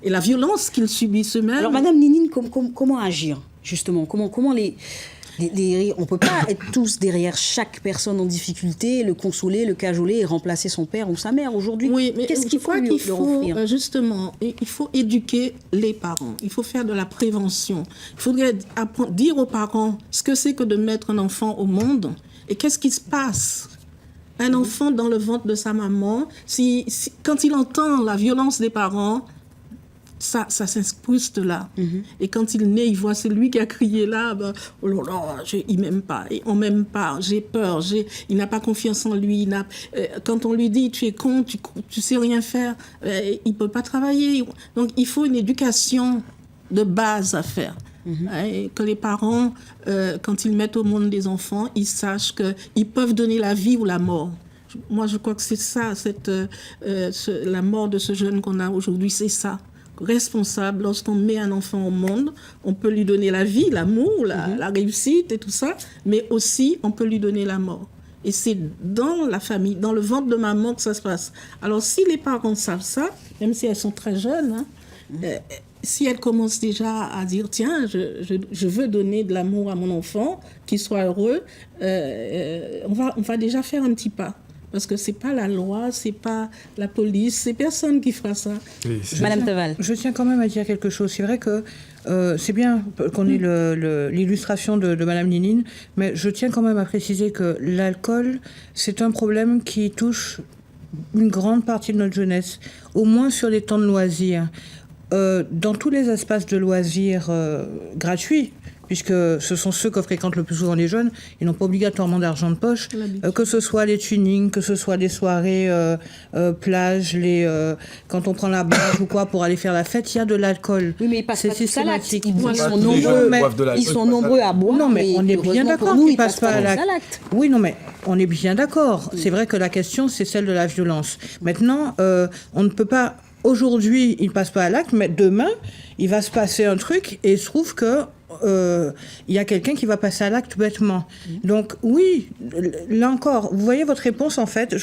et la violence qu'ils subissent eux-mêmes. Alors, Madame Ninine, comment agir, justement? Comment on ne peut pas être tous derrière chaque personne en difficulté, le consoler, le cajoler et remplacer son père ou sa mère aujourd'hui. Oui, mais qu'est-ce qu'il faut leur offrir? Justement, il faut éduquer les parents. Il faut faire de la prévention. Il faudrait dire aux parents ce que c'est que de mettre un enfant au monde et qu'est-ce qui se passe. Un enfant dans le ventre de sa maman, quand il entend la violence des parents, ça s'incruste là. Et quand il naît, il voit c'est lui qui a crié là, oh là là, il m'aime pas, on m'aime pas, j'ai peur, il n'a pas confiance en lui. Quand on lui dit tu es con, tu sais rien faire, il peut pas travailler. Donc il faut une éducation de base à faire. Et que les parents, quand ils mettent au monde des enfants, ils sachent qu'ils peuvent donner la vie ou la mort. Moi, je crois que c'est ça, la mort de ce jeune qu'on a aujourd'hui, c'est ça. Responsable, lorsqu'on met un enfant au monde, on peut lui donner la vie, l'amour, la réussite et tout ça, mais aussi on peut lui donner la mort. Et c'est dans la famille, dans le ventre de maman que ça se passe. Alors, si les parents savent ça, même si elles sont très jeunes, si elles commencent déjà à dire, tiens, je veux donner de l'amour à mon enfant, qu'il soit heureux, on va déjà faire un petit pas. Parce que c'est pas la loi, c'est pas la police, c'est personne qui fera ça. Madame Taval. Je tiens quand même à dire quelque chose. C'est vrai que c'est bien qu'on ait l'illustration de Madame Ninine, mais je tiens quand même à préciser que l'alcool, c'est un problème qui touche une grande partie de notre jeunesse, au moins sur les temps de loisirs. Dans tous les espaces de loisirs gratuits, puisque ce sont ceux que fréquentent le plus souvent les jeunes, ils n'ont pas obligatoirement d'argent de poche, que ce soit les tunings, que ce soit des soirées plage, quand on prend la barge ou quoi pour aller faire la fête, il y a de l'alcool. Oui, mais ils passent pas tous à l'acte. systématique. Ils sont nombreux à boire. Non, mais on est bien d'accord qu'ils passent pas à l'acte. Oui, non, mais on est bien d'accord. C'est vrai que la question, c'est celle de la violence. Maintenant, on ne peut pas... Aujourd'hui, il ne passe pas à l'acte, mais demain, il va se passer un truc et il se trouve que il y a quelqu'un qui va passer à l'acte bêtement. Donc oui, là encore, vous voyez votre réponse en fait,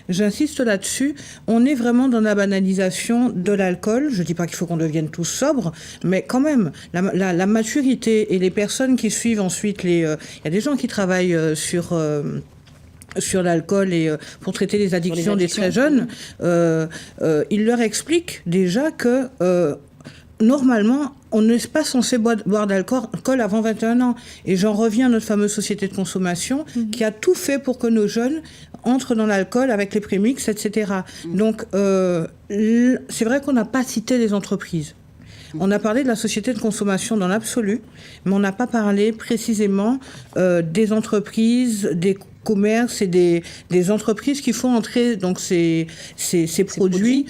j'insiste là-dessus, on est vraiment dans la banalisation de l'alcool. Je ne dis pas qu'il faut qu'on devienne tous sobres, mais quand même, la maturité et les personnes qui suivent ensuite il y a des gens qui travaillent sur l'alcool et pour traiter les addictions des très jeunes, il leur explique déjà que normalement, on n'est pas censé boire d'alcool avant 21 ans. Et j'en reviens à notre fameuse société de consommation qui a tout fait pour que nos jeunes entrent dans l'alcool avec les prémix, etc. Donc, c'est vrai qu'on n'a pas cité les entreprises. On a parlé de la société de consommation dans l'absolu, mais on n'a pas parlé précisément des entreprises, des commerces et des entreprises qui font entrer donc ces produits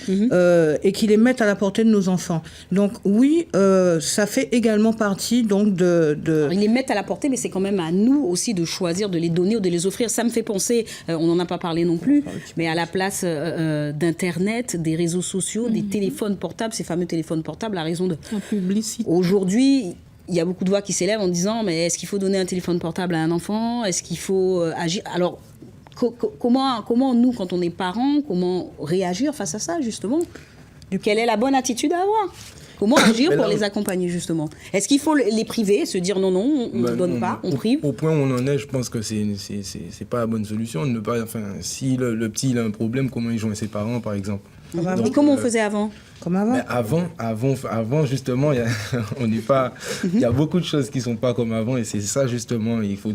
et qui les mettent à la portée de nos enfants. Donc oui, ça fait également partie donc Alors, ils les mettent à la portée, mais c'est quand même à nous aussi de choisir de les donner ou de les offrir. Ça me fait penser, on n'en a pas parlé non plus, mais à la place d'Internet, des réseaux sociaux, des téléphones portables, ces fameux téléphones portables, à raison de... La publicité. Aujourd'hui, il y a beaucoup de voix qui s'élèvent en disant mais est-ce qu'il faut donner un téléphone portable à un enfant? Est-ce qu'il faut agir? Alors, comment nous, quand on est parents, comment réagir face à ça, justement? Quelle est la bonne attitude à avoir? Comment agir pour les accompagner, justement? Est-ce qu'il faut les priver, se dire non, on ne donne pas, on prive? Au point où on en est, je pense que c'est pas la bonne solution. Si le petit il a un problème, comment il joint ses parents, par exemple? Et comment on faisait avant? Comme avant. Mais avant justement, il y a beaucoup de choses qui ne sont pas comme avant et c'est ça justement, il faut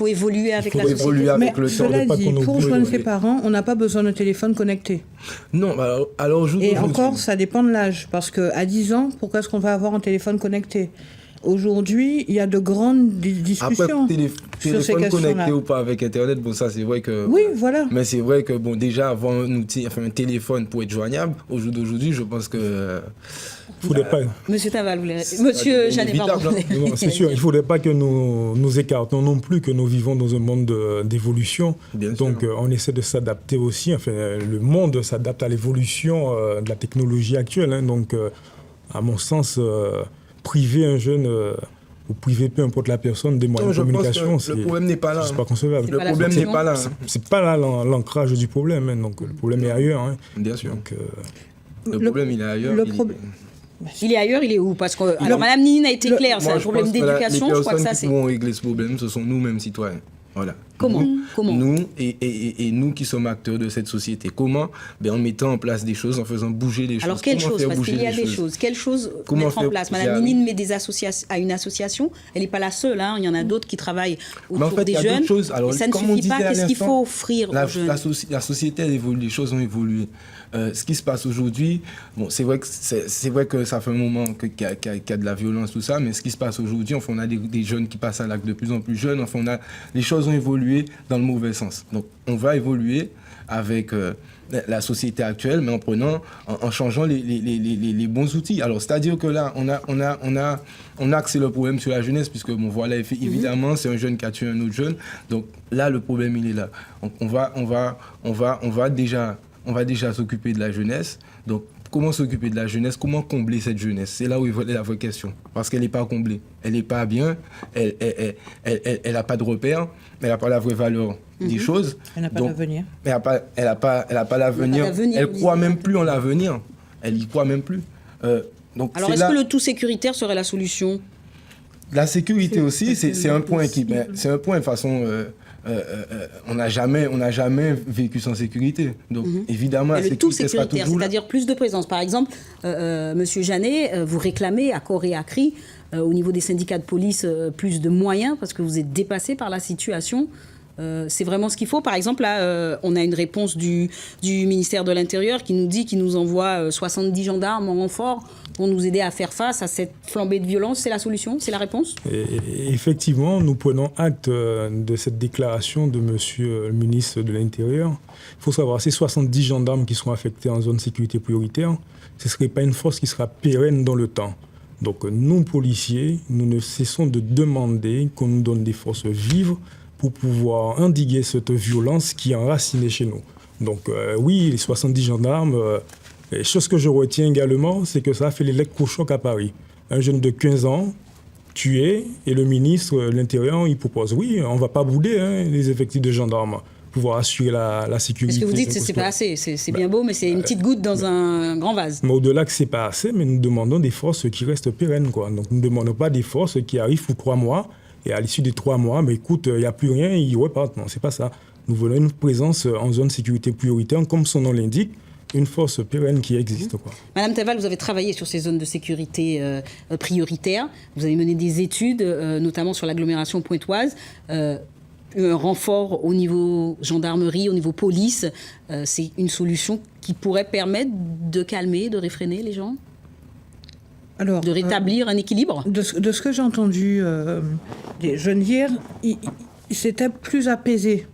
évoluer avec la société. Avec le temps. Cela dit, pour joindre ses parents, on n'a pas besoin d'un téléphone connecté. Non, alors et encore, ça dépend de l'âge, parce qu'à 10 ans, pourquoi est-ce qu'on va avoir un téléphone connecté? Aujourd'hui, il y a de grandes discussions. Après, téléphone connecté ou pas avec Internet, bon, ça, c'est vrai que... Oui, voilà. Mais c'est vrai que, bon, déjà, avoir un téléphone pour être joignable, au jour d'aujourd'hui, je pense que... Monsieur Taval, Monsieur Jeannet, pardon. Non, c'est sûr, il ne faudrait pas que nous écartons non plus que nous vivons dans un monde d'évolution. Donc, on essaie de s'adapter aussi. Enfin, le monde s'adapte à l'évolution de la technologie actuelle. Hein. Donc, à mon sens... priver un jeune ou priver peu importe la personne des moyens de communication, le problème n'est pas là. C'est pas concevable. Le problème n'est pas là. C'est pas là l'ancrage du problème. Hein, donc le problème est ailleurs. Hein. Bien sûr. Donc, le problème il est ailleurs. Il est ailleurs, il est où? Parce que alors Madame Ninine a été claire, c'est un problème d'éducation. Je crois que ça c'est. Les personnes qui vont régler ce problème, ce sont nous-mêmes citoyens. Voilà. Comment Nous et nous qui sommes acteurs de cette société. Comment? En mettant en place des choses, en faisant bouger les choses. Alors quelles choses? Parce qu'il y a des choses. Quelles choses mettre en place? Madame Ninine met à une association. Elle n'est pas la seule. Hein. Il y en a d'autres qui travaillent autour des jeunes. Alors, ça ne suffit pas. Qu'est-ce qu'il faut offrir aux jeunes? La société elle évolue, les choses ont évolué. Ce qui se passe aujourd'hui, bon, c'est vrai que ça fait un moment qu'il y a de la violence, tout ça, mais ce qui se passe aujourd'hui, enfin, on a des jeunes qui passent à l'acte de plus en plus jeunes, enfin, les choses ont évolué dans le mauvais sens. Donc, on va évoluer avec la société actuelle, mais en changeant les bons outils. Alors, c'est-à-dire que là, on a axé le problème sur la jeunesse, puisque, bon, voilà, évidemment, c'est un jeune qui a tué un autre jeune. Donc, là, le problème, il est là. On va déjà s'occuper de la jeunesse. Donc, comment s'occuper de la jeunesse, comment combler cette jeunesse. C'est là où est la vraie question. Parce qu'elle n'est pas comblée. Elle n'est pas bien, elle n'a pas de repère, elle n'a pas la vraie valeur des choses. Elle n'a pas d'avenir. Elle n'a pas l'avenir. Elle croit même plus en l'avenir. Elle y croit même plus. Donc alors, est-ce que le tout sécuritaire serait la solution ? La sécurité aussi, c'est un point c'est un point de façon. On n'a jamais vécu sans sécurité. Donc, évidemment, la sécurité sera toujours là. C'est-à-dire plus de présence. Par exemple, Monsieur Jeannet, vous réclamez à corps et à cri, au niveau des syndicats de police, plus de moyens parce que vous êtes dépassé par la situation. C'est vraiment ce qu'il faut. Par exemple, là, on a une réponse du ministère de l'Intérieur qui nous dit qu'il nous envoie 70 gendarmes en renfort pour nous aider à faire face à cette flambée de violence. C'est la solution ? C'est la réponse ? Et effectivement, nous prenons acte de cette déclaration de monsieur le ministre de l'Intérieur. Il faut savoir, ces 70 gendarmes qui seront affectés en zone de sécurité prioritaire, ce ne serait pas une force qui sera pérenne dans le temps. Donc nous, policiers, nous ne cessons de demander qu'on nous donne des forces vives pour pouvoir endiguer cette violence qui est enracinée chez nous. Donc oui, les 70 gendarmes... Et chose que je retiens également, c'est que ça a fait l'électrochoc à Paris. Un jeune de 15 ans, tué, et le ministre de l'Intérieur, il propose, oui, on ne va pas bouder les effectifs de gendarmes pour pouvoir assurer la sécurité. Est-ce que vous dites que c'est pas assez ? C'est bien beau, mais c'est une petite goutte dans un grand vase. Mais au-delà que ce n'est pas assez, mais nous demandons des forces qui restent pérennes, quoi. Donc nous ne demandons pas des forces qui arrivent pour 3 mois, et à l'issue des 3 mois, mais écoute, il n'y a plus rien, ils repartent. Non, c'est pas ça. Nous voulons une présence en zone de sécurité prioritaire, comme son nom l'indique, une force pérenne qui existe. Quoi. Madame Teval, vous avez travaillé sur ces zones de sécurité prioritaires. Vous avez mené des études, notamment sur l'agglomération pointoise. Un renfort au niveau gendarmerie, au niveau police, c'est une solution qui pourrait permettre de calmer, de réfréner les gens ? Alors, de rétablir un équilibre ? De ce que j'ai entendu des jeunes hier, ils s'étaient plus apaisés.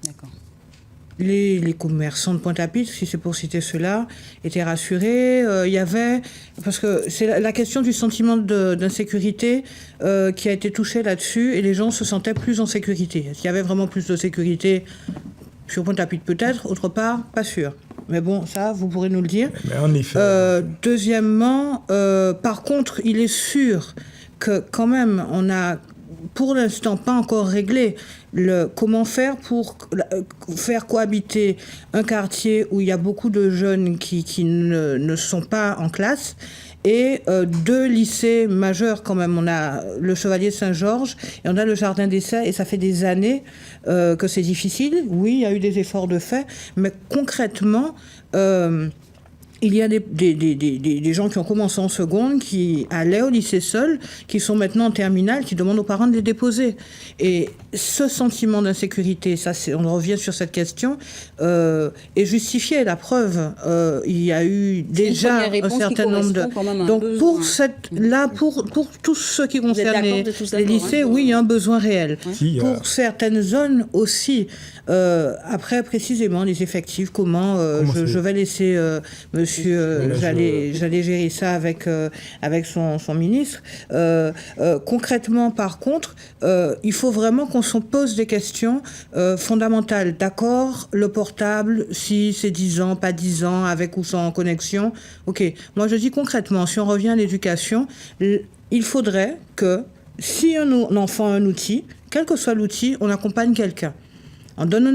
D'accord. Les commerçants de Pointe-à-Pitre, si c'est pour citer ceux-là, étaient rassurés. Il y avait... Parce que c'est la question du sentiment d'insécurité qui a été touchée là-dessus, et les gens se sentaient plus en sécurité. Est-ce qu'il y avait vraiment plus de sécurité sur Pointe-à-Pitre peut-être, autre part, pas sûr. Mais bon, ça, vous pourrez nous le dire. Mais en effet. Deuxièmement, par contre, il est sûr que quand même, on a pour l'instant pas encore réglé comment faire pour faire cohabiter un quartier où il y a beaucoup de jeunes qui ne sont pas en classe et 2 lycées majeurs quand même. On a le Chevalier Saint-Georges et on a le Jardin d'Essai, et ça fait des années que c'est difficile. Oui, il y a eu des efforts de fait, mais concrètement... il y a des gens qui ont commencé en seconde, qui allaient au lycée seuls, qui sont maintenant en terminale, qui demandent aux parents de les déposer. Et ce sentiment d'insécurité, ça, on revient sur cette question, est justifié. La preuve, il y a eu déjà un certain nombre de... Donc pour tous ceux qui concernent les lycées, oui, il y a un besoin réel. Si, pour certaines zones aussi. Après, précisément, les effectifs, comment je vais laisser monsieur, j'allais gérer ça avec son ministre. Concrètement, par contre, il faut vraiment qu'on se pose des questions fondamentales. D'accord, le portable, si c'est 10 ans, pas 10 ans, avec ou sans connexion. Ok, moi je dis concrètement, si on revient à l'éducation, il faudrait que si un enfant a un outil, quel que soit l'outil, on accompagne quelqu'un. On donne de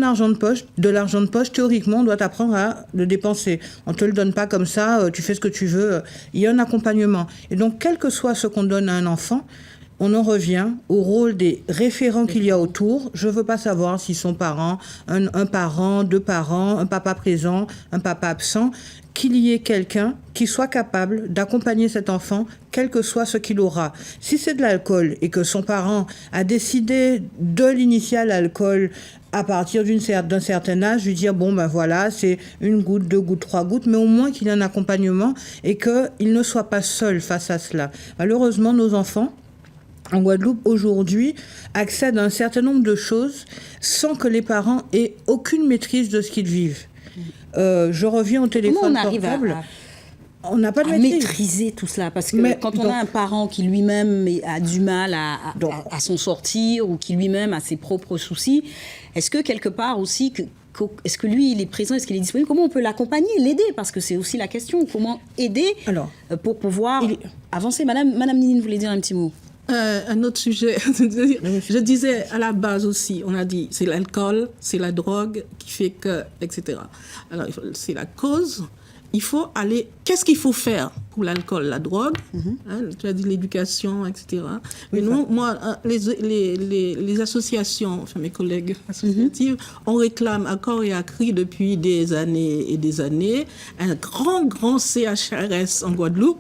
l'argent de poche, théoriquement, on doit apprendre à le dépenser. On ne te le donne pas comme ça, tu fais ce que tu veux. Il y a un accompagnement. Et donc, quel que soit ce qu'on donne à un enfant, on en revient au rôle des référents qu'il y a autour. Je ne veux pas savoir s'ils sont parents, un parent, 2 parents, un papa présent, un papa absent, qu'il y ait quelqu'un qui soit capable d'accompagner cet enfant, quel que soit ce qu'il aura. Si c'est de l'alcool et que son parent a décidé de l'initier à l'alcool à partir d'un certain âge, lui dire, bon, ben voilà, c'est 1 goutte, 2 gouttes, 3 gouttes, mais au moins qu'il ait un accompagnement et qu'il ne soit pas seul face à cela. Malheureusement, nos enfants, en Guadeloupe, aujourd'hui, accèdent à un certain nombre de choses sans que les parents aient aucune maîtrise de ce qu'ils vivent. Je reviens au téléphone portable. On n'a pas de maîtriser tout cela, parce que quand on a un parent qui lui-même a du mal à s'en sortir, ou qui lui-même a ses propres soucis, est-ce que quelque part aussi, est-ce que lui, il est présent, est-ce qu'il est disponible? Comment on peut l'accompagner, l'aider? Parce que c'est aussi la question. Comment aider pour pouvoir avancer? Madame Ninine voulait dire un petit mot. Un autre sujet, je disais à la base aussi, on a dit c'est l'alcool, c'est la drogue qui fait que, etc. Alors c'est la cause. Il faut aller. Qu'est-ce qu'il faut faire pour l'alcool, la drogue? Tu as dit l'éducation, etc. Mais moi, les associations, enfin mes collègues associatives, on réclame à corps et à cri depuis des années et des années un grand CHRS en Guadeloupe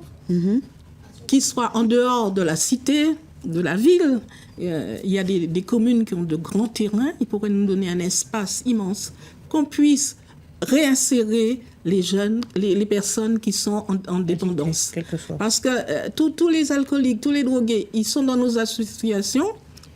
qui soit en dehors de la cité, de la ville. Il y a des communes qui ont de grands terrains. Ils pourraient nous donner un espace immense qu'on puisse réinsérer les jeunes, les personnes qui sont en dépendance. Parce que tous les alcooliques, tous les drogués, ils sont dans nos associations.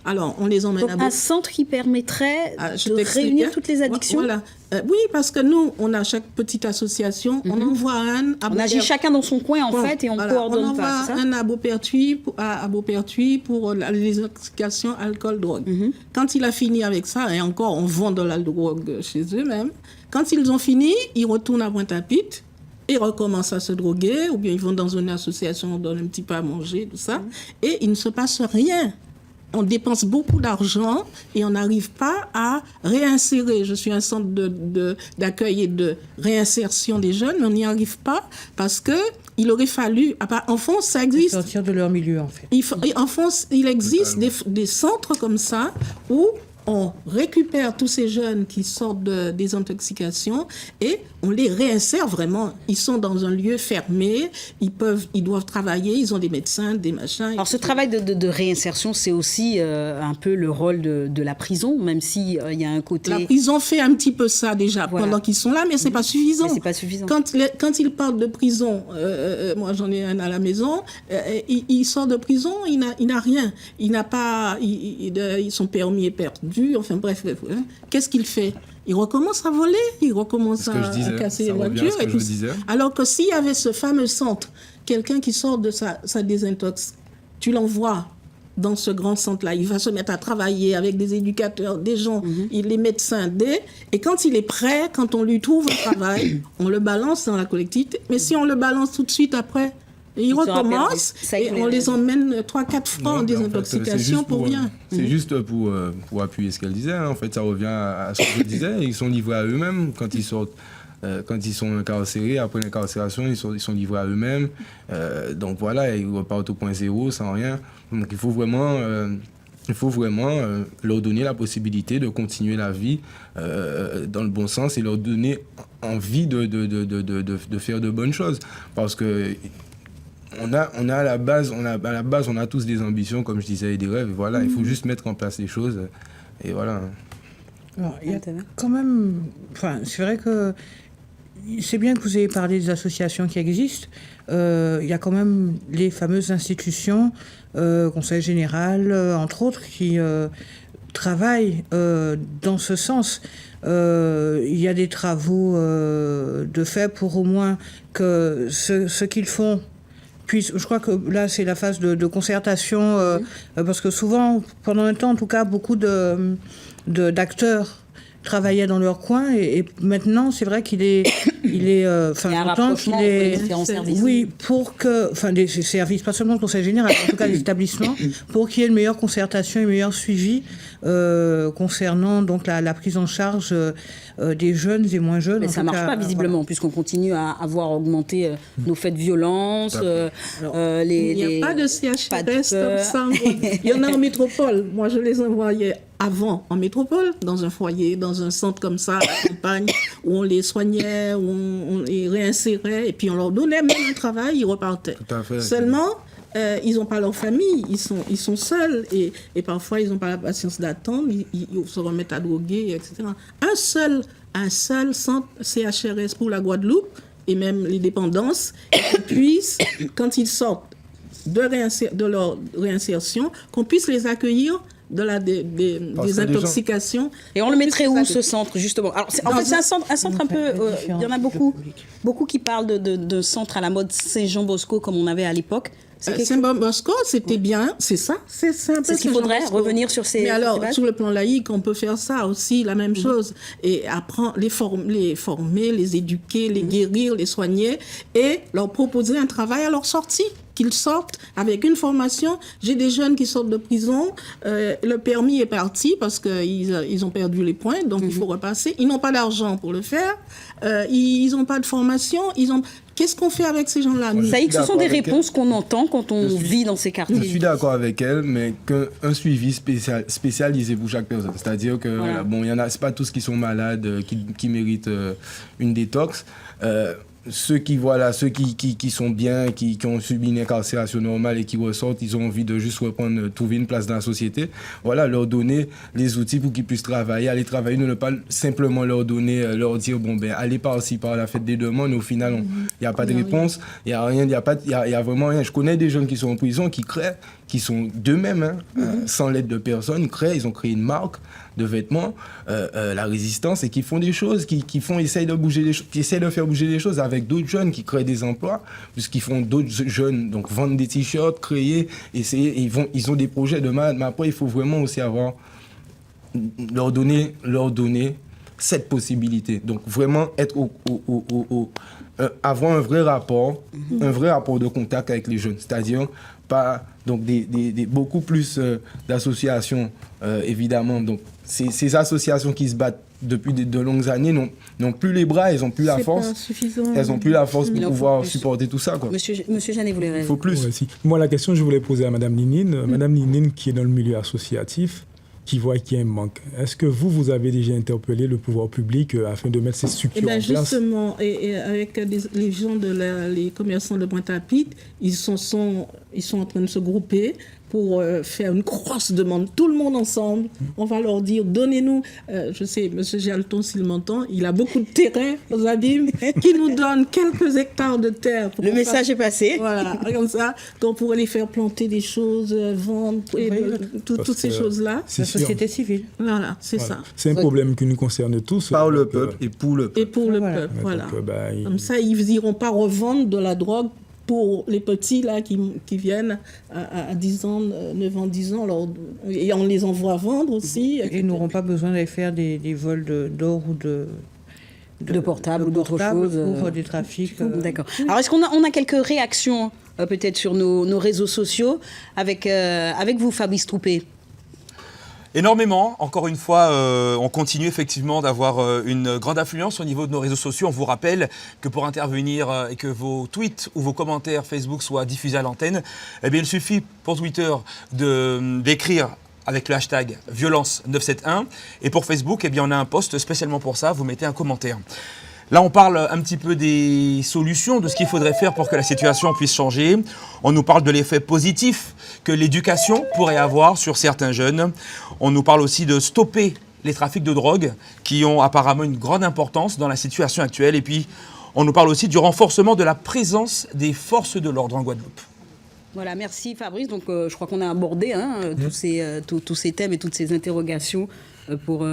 Alors, on les emmène donc, un centre qui permettrait de réunir toutes les addictions. Voilà. Oui, parce que nous, on a chaque petite association, on envoie un à on agit chacun dans son coin, en fait, et on coordonne. On envoie un à Beaupertuis pour les intoxications alcool-drogue. Quand il a fini avec ça, et encore, on vend de la drogue chez eux-mêmes, quand ils ont fini, ils retournent à Pointe-à-Pitre, ils recommencent à se droguer, ou bien ils vont dans une association, on donne un petit peu à manger, tout ça, et il ne se passe rien. On dépense beaucoup d'argent et on n'arrive pas à réinsérer. Je suis un centre d'accueil et de réinsertion des jeunes, mais on n'y arrive pas parce qu'il aurait fallu... En France, ça existe. Sortir de leur milieu, en fait. En France, il existe des centres comme ça où on récupère tous ces jeunes qui sortent de désintoxication et on les réinsère vraiment. Ils sont dans un lieu fermé, ils doivent travailler, ils ont des médecins, des machins. Alors ce travail de réinsertion, c'est aussi un peu le rôle de la prison, même s'il y a un côté... La prison fait un petit peu ça déjà pendant qu'ils sont là, mais c'est pas suffisant. Mais c'est pas suffisant. Quand ils parlent de prison, moi j'en ai un à la maison, il sort de prison, il n'a rien. Il n'a pas... son permis est perdu, enfin bref. Qu'est-ce qu'il fait? Il recommence à voler, il recommence à casser les voitures. Et tout. Alors que s'il y avait ce fameux centre, quelqu'un qui sort de sa désintox, tu l'envoies dans ce grand centre-là, il va se mettre à travailler avec des éducateurs, des gens, les médecins, et quand il est prêt, quand on lui trouve un travail, on le balance dans la collectivité. Mais si on le balance tout de suite après, il recommence et on les emmène 3-4 fois en désintoxication pour rien. C'est juste pour appuyer ce qu'elle disait. En fait, ça revient à ce que je disais. Ils sont livrés à eux-mêmes quand ils sortent. Quand ils sont incarcérés, après l'incarcération, ils sont livrés à eux-mêmes. Donc voilà, ils repartent au point zéro sans rien. Donc il faut vraiment leur donner la possibilité de continuer la vie dans le bon sens et leur donner envie de faire de bonnes choses. Parce que on a à la base, on a tous des ambitions, comme je disais, et des rêves. Et voilà, il faut juste mettre en place les choses. Et voilà. Alors, il y a quand même... Enfin, c'est vrai que c'est bien que vous ayez parlé des associations qui existent. Il y a quand même les fameuses institutions, Conseil général, entre autres, qui travaillent dans ce sens. Il y a des travaux de fait pour au moins que ce qu'ils font... Je crois que là, c'est la phase de concertation, parce que souvent, pendant un temps, en tout cas, beaucoup d'acteurs travaillaient dans leur coin, et maintenant, c'est vrai qu'il est, il y a un rapprochement entre les différents services. Oui, pour que, enfin, des services, pas seulement le Conseil général, en tout cas les établissements, pour qu'il y ait une meilleure concertation et un meilleur suivi concernant donc la prise en charge des jeunes et moins jeunes. Mais ça ne marche pas visiblement, puisqu'on continue à avoir augmenté nos faits de violence. Il n'y a pas de CHRS comme ça. Il y en a en métropole. Moi, je les envoyais avant en métropole, dans un foyer, dans un centre comme ça, à la campagne, où on les soignait, où on les réinsérait, et puis on leur donnait même un travail, ils repartaient. Tout à fait. Seulement, ils n'ont pas leur famille, ils sont seuls, et parfois ils n'ont pas la patience d'attendre, ils se remettent à droguer, etc. Un seul centre CHRS pour la Guadeloupe, et même les dépendances, qu'ils puissent, quand ils sortent de leur réinsertion, qu'on puisse les accueillir des intoxications. Et on le mettrait où, ce centre, justement? Alors, en fait, c'est un centre un peu... il y en a beaucoup qui parlent de centre à la mode Saint-Jean-Bosco, comme on avait à l'époque. Saint-Bosco, c'était bien, c'est ça. C'est un peu C'est ce qu'il faudrait, revenir sur ces... Mais alors, bases. sur le plan laïque, on peut faire ça aussi, la même chose. Et apprendre, les former, les éduquer, les guérir, les soigner et leur proposer un travail à leur sortie. Qu'ils sortent avec une formation. J'ai des jeunes qui sortent de prison, le permis est parti parce qu'ils ont perdu les points, donc il faut repasser. Ils n'ont pas d'argent pour le faire, ils n'ont pas de formation, Qu'est-ce qu'on fait avec ces gens-là? Saïd, ce sont des réponses qu'on entend quand on vit dans ces quartiers. Je suis d'accord avec elle, mais qu'un suivi spécialisé pour chaque personne. C'est-à-dire que, voilà, bon, c'est pas tous qui sont malades, qui méritent une détox. Ceux qui sont bien, qui ont subi une incarcération normale et qui ressortent, ils ont envie de juste trouver une place dans la société. Voilà, leur donner les outils pour qu'ils puissent aller travailler, ne pas simplement leur dire, bon, ben, allez par-ci, par-là, faites des demandes, et au final, il n'y a pas de réponse, il n'y a rien, il y a vraiment rien. Je connais des jeunes qui sont en prison, qui créent, qui sont d'eux-mêmes, sans l'aide de personne, ils ont créé une marque de vêtements, la résistance, et qui font des choses, qui essayent de faire bouger les choses avec d'autres jeunes qui créent des emplois, puisqu'ils font d'autres jeunes, donc vendre des t-shirts, créer, essayer, ils ont des projets de malade, mais après il faut vraiment aussi leur donner cette possibilité. Donc vraiment être avoir un vrai rapport de contact avec les jeunes, c'est-à-dire pas donc beaucoup plus d'associations évidemment. Donc ces associations qui se battent depuis de longues années n'ont plus les bras, elles n'ont plus la force. Elles n'ont plus la force pour pouvoir supporter tout ça, quoi. Monsieur Janet voulait réagir. Il faut plus. Ouais, si. Moi, la question que je voulais poser à Madame Ninine, Madame Ninine qui est dans le milieu associatif, qui voit qu'il y a un manque. Est-ce que vous avez déjà interpellé le pouvoir public afin de mettre ces structures en place? Justement, et avec les gens les commerçants de Pointe-à-Pitre, ils sont en train de se grouper pour faire une grosse demande, tout le monde ensemble. On va leur dire, donnez-nous, je sais, M. Jalton, s'il m'entend, il a beaucoup de terrain aux abîmes, qui nous donne quelques hectares de terre. Le message est passé. Voilà, comme ça, qu'on pourrait les faire planter des choses, vendre, toutes ces choses-là. La société civile. Voilà, c'est ça. C'est un problème qui nous concerne tous. Par le peuple et pour le peuple. Et pour le peuple, voilà. Donc, comme ça, ils n'iront pas revendre de la drogue pour les petits là qui viennent à 10 ans, 9 ans, 10 ans, et on les envoie vendre aussi. Ils n'auront pas besoin d'aller faire des vols d'or ou de portables ou d'autres choses. Pour des trafics. D'accord. Alors, est-ce qu'on a quelques réactions peut-être sur nos réseaux sociaux avec vous, Fabrice Troupé? Énormément. Encore une fois, on continue effectivement d'avoir une grande influence au niveau de nos réseaux sociaux. On vous rappelle que pour intervenir et que vos tweets ou vos commentaires Facebook soient diffusés à l'antenne, eh bien, il suffit pour Twitter d'écrire avec le hashtag violence971. Et pour Facebook, eh bien, on a un post spécialement pour ça. Vous mettez un commentaire. Là, on parle un petit peu des solutions, de ce qu'il faudrait faire pour que la situation puisse changer. On nous parle de l'effet positif que l'éducation pourrait avoir sur certains jeunes. On nous parle aussi de stopper les trafics de drogue qui ont apparemment une grande importance dans la situation actuelle. Et puis, on nous parle aussi du renforcement de la présence des forces de l'ordre en Guadeloupe. Voilà, merci Fabrice. Donc, je crois qu'on a abordé tous ces thèmes et toutes ces interrogations pour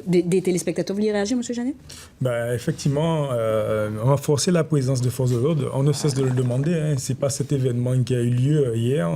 des téléspectateurs. Vous vouliez réagir, M. Janet? Effectivement, renforcer la présence de forces de l'ordre, on ne cesse de le demander. Ce n'est pas cet événement qui a eu lieu hier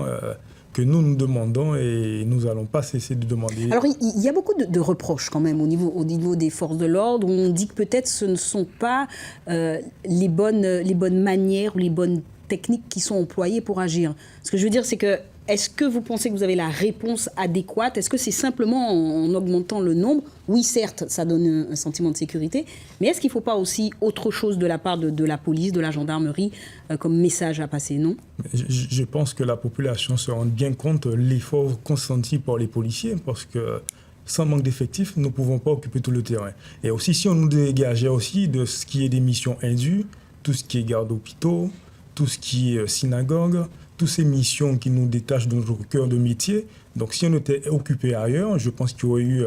que nous demandons et nous n'allons pas cesser de demander. Alors, il y a beaucoup de reproches quand même au niveau des forces de l'ordre, où on dit que peut-être ce ne sont pas les bonnes manières ou les bonnes techniques qui sont employées pour agir. Ce que je veux dire, c'est que est-ce que vous pensez que vous avez la réponse adéquate? Est-ce que c'est simplement en augmentant le nombre? Oui, certes, ça donne un sentiment de sécurité, mais est-ce qu'il ne faut pas aussi autre chose de la part de la police, de la gendarmerie, comme message à passer, non? Je pense que la population se rend bien compte de l'effort consenti par les policiers, parce que sans manque d'effectifs, nous ne pouvons pas occuper tout le terrain. Et aussi, si on nous dégageait aussi de ce qui est des missions indues, tout ce qui est garde d'hôpitaux, tout ce qui est synagogue, toutes ces missions qui nous détachent de notre cœur de métier. Donc, si on était occupé ailleurs, je pense qu'il y aurait eu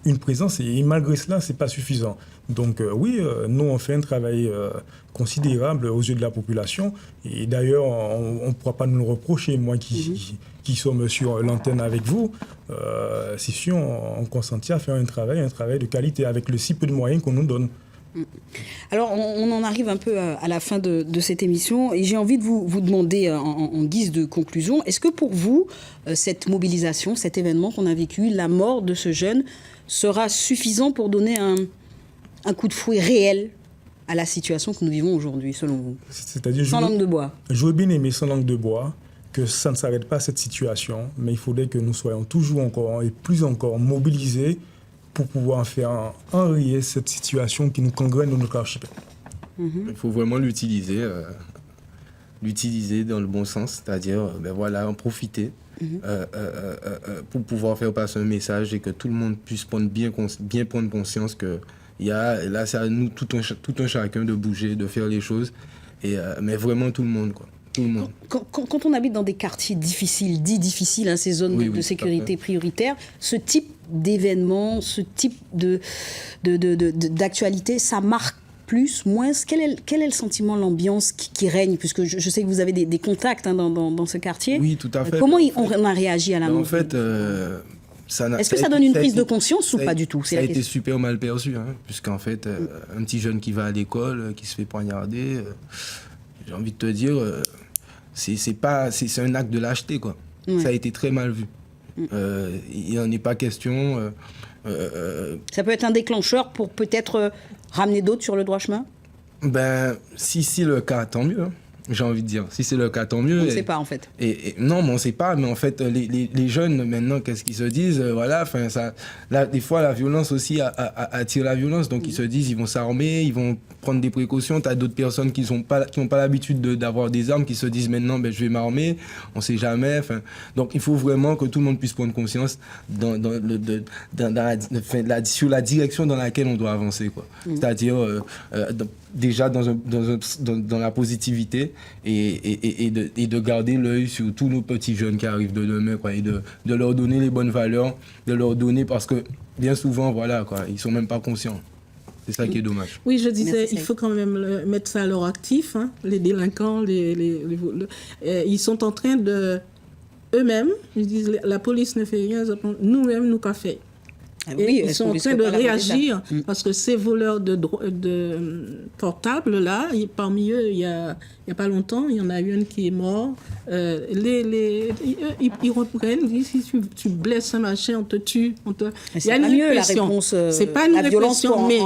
une présence. Et malgré cela, ce n'est pas suffisant. Donc, oui, nous, on fait un travail considérable aux yeux de la population. Et d'ailleurs, on ne pourra pas nous le reprocher. Moi qui sommes sur l'antenne avec vous, c'est sûr, on consentit à faire un travail de qualité avec le si peu de moyens qu'on nous donne. Alors, on en arrive un peu à la fin de cette émission et j'ai envie de vous demander en guise de conclusion, est-ce que pour vous, cette mobilisation, cet événement qu'on a vécu, la mort de ce jeune, sera suffisant pour donner un coup de fouet réel à la situation que nous vivons aujourd'hui, selon vous? C'est-à-dire, sans langue de bois. J'aurais bien aimé sans langue de bois que ça ne s'arrête pas cette situation, mais il faudrait que nous soyons toujours encore et plus encore mobilisés pour pouvoir faire enrayer cette situation qui nous gangrène dans notre archipel. Il faut vraiment l'utiliser dans le bon sens, c'est-à-dire en profiter pour pouvoir faire passer un message et que tout le monde puisse bien prendre conscience que là, c'est à nous, tout un chacun de bouger, de faire les choses, mais vraiment tout le monde, quoi. Tout le monde. Quand on habite dans des quartiers difficiles, dits difficiles, ces zones de sécurité prioritaire, ce type d'événement, ce type d'actualité, ça marque plus, moins? Quel est le sentiment, l'ambiance qui règne? Puisque je sais que vous avez des contacts dans ce quartier. Oui, tout à fait. Comment on a réagi à la mort? En fait, est-ce que ça donne une prise de conscience ou pas du tout? Ça a été super mal perçu, puisqu'en fait, un petit jeune qui va à l'école, qui se fait poignarder, j'ai envie de te dire, c'est un acte de lâcheté, quoi. Ouais. Ça a été très mal vu. Il n'en est pas question. Ça peut être un déclencheur pour peut-être ramener d'autres sur le droit chemin? Si c'est le cas, tant mieux. J'ai envie de dire. Si c'est le cas, tant mieux. On ne sait pas, en fait. Non, mais on ne sait pas. Mais en fait, les jeunes, maintenant, qu'est-ce qu'ils se disent? Des fois, la violence aussi attire la violence. Donc, ils se disent, ils vont s'armer, ils vont prendre des précautions. Tu as d'autres personnes qui n'ont pas l'habitude d'avoir des armes, qui se disent, maintenant, je vais m'armer. On ne sait jamais. Donc, il faut vraiment que tout le monde puisse prendre conscience sur la direction dans laquelle on doit avancer, quoi. C'est-à-dire, déjà dans la positivité et de garder l'œil sur tous nos petits jeunes qui arrivent de demain, quoi, et de leur donner les bonnes valeurs, de leur donner, parce que bien souvent, ils ne sont même pas conscients. C'est ça qui est dommage. Oui, je disais, il faut quand même mettre ça à leur actif, les délinquants, ils sont en train de... Eux-mêmes, ils disent, la police ne fait rien, nous-mêmes, nous qu'a fait. Et ils sont en train de réagir parce que ces voleurs de portables, là, parmi eux, il y a pas longtemps, il y en a une qui est morte. Ils reprennent, ils disent, si tu blesses un machin, on te tue. Il y a une répression. C'est pas une répression, mais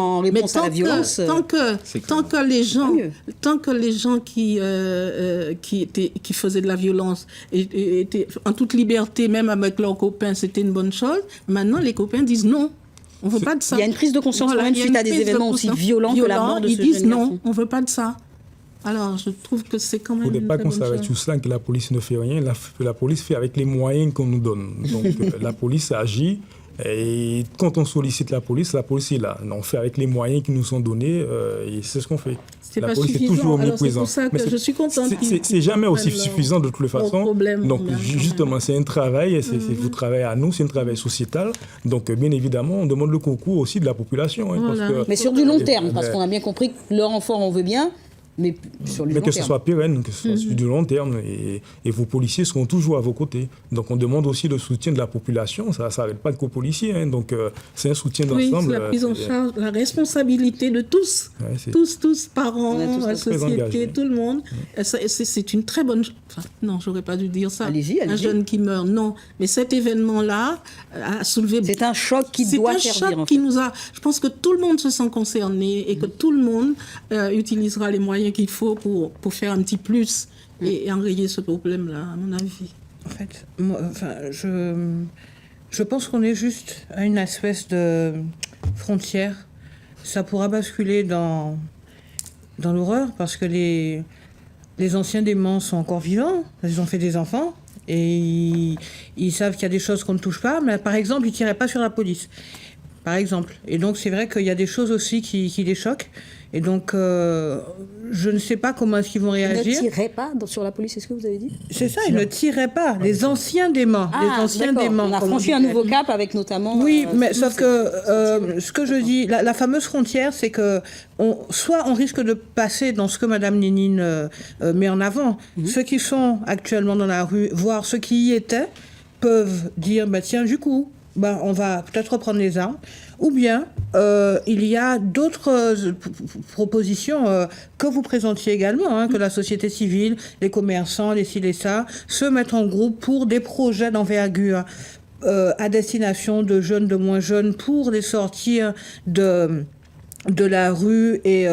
tant que les gens qui faisaient de la violence étaient en toute liberté, même avec leurs copains, c'était une bonne chose. Maintenant, les copains disent non, on ne veut pas de ça. Il y a une prise de conscience quand même suite à des événements aussi violents que la mort de ce jeune garçon. Ils disent non, on ne veut pas de ça. Alors, je trouve que c'est quand même. Il ne faudrait pas qu'on s'arrête sur cela, que la police ne fait rien. La police fait avec les moyens qu'on nous donne. Donc, la police agit. Et quand on sollicite la police est là. On fait avec les moyens qui nous sont donnés et c'est ce qu'on fait. La police est toujours omniprésente. C'est pour ça que je suis contente. C'est jamais aussi suffisant de toutes les façons. Donc justement, c'est un travail, vous travaillez à nous, c'est un travail sociétal. Donc bien évidemment, on demande le concours aussi de la population. Mais sur du long terme, parce qu'on a bien compris que leur enfant, on veut bien. Mais sur le long terme. Ce soit pérenne, que ce soit sur du long terme. Et vos policiers seront toujours à vos côtés. Donc on demande aussi le soutien de la population. Ça ne s'arrête pas qu'aux policiers. Donc c'est un soutien d'ensemble. Oui, c'est la prise en charge, la responsabilité de tous. Ouais, tous, parents, la société, tout le monde. C'est une très bonne... non, je n'aurais pas dû dire ça. Allez-y. Un jeune qui meurt, non. Mais cet événement-là a soulevé... C'est un choc qui doit servir. C'est un choc qui nous a... Je pense que tout le monde se sent concerné et que tout le monde utilisera les moyens qu'il faut pour faire un petit plus et enrayer ce problème-là, à mon avis. En fait, je pense qu'on est juste à une espèce de frontière. Ça pourra basculer dans l'horreur parce que les anciens démons sont encore vivants, ils ont fait des enfants et ils savent qu'il y a des choses qu'on ne touche pas. Mais par exemple, ils ne tiraient pas sur la police. Par exemple. Et donc, c'est vrai qu'il y a des choses aussi qui les choquent. Et donc, je ne sais pas comment est-ce qu'ils vont réagir. Ils ne tiraient pas sur la police, c'est ce que vous avez dit? C'est ça, ils ne tiraient pas. Les anciens déments. On a franchi un nouveau cap avec notamment... Oui, mais sauf que ce que je dis, la fameuse frontière, c'est que soit on risque de passer dans ce que Mme Lénine met en avant. Ceux qui sont actuellement dans la rue, voire ceux qui y étaient, peuvent dire, tiens, du coup... on va peut-être reprendre les armes. Ou bien, il y a d'autres propositions que vous présentiez également, que la société civile, les commerçants, les ci, les ça, se mettent en groupe pour des projets d'envergure à destination de jeunes, de moins jeunes, pour les sortir de la rue et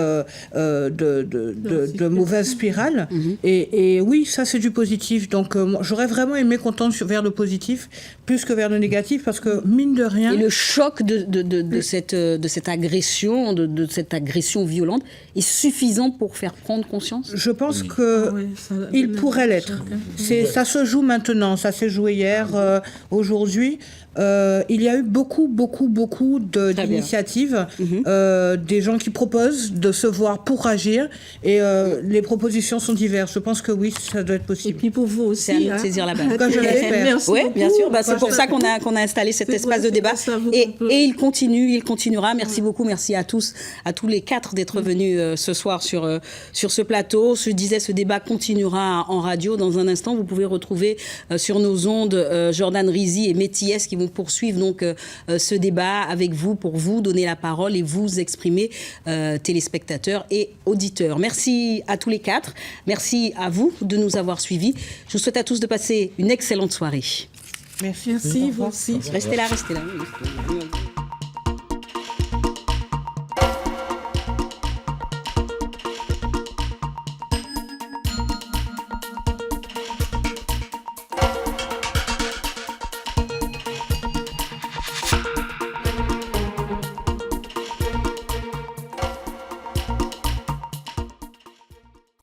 de mauvaises spirales. Et oui, ça c'est du positif. Donc j'aurais vraiment aimé qu'on tende vers le positif plus que vers le négatif, parce que mine de rien... Et le choc de cette agression, de cette agression violente est suffisant pour faire prendre conscience? Je pense qu'il pourrait l'être. Ça se joue maintenant, ça s'est joué hier, aujourd'hui. Il y a eu beaucoup d'initiatives, des gens qui proposent de se voir pour agir, et les propositions sont diverses. Je pense que oui, ça doit être possible. Et puis pour vous aussi, c'est à nous de saisir la balle. Comme je l'espère. Merci Oui, bien sûr. beaucoup. C'est pour ça qu'on a installé cet espace de débat. Et il continuera. Merci beaucoup. Merci à tous les 4 d'être venus ce soir sur ce plateau. Je disais, ce débat continuera en radio. Dans un instant, vous pouvez retrouver sur nos ondes Jordan Rizy et Métis qui vont poursuivre donc ce débat avec vous, pour vous donner la parole et vous exprimer, téléspectateurs et auditeurs. Merci à tous les 4. Merci à vous de nous avoir suivis. Je vous souhaite à tous de passer une excellente soirée. Merci. Merci, vous aussi. Restez là.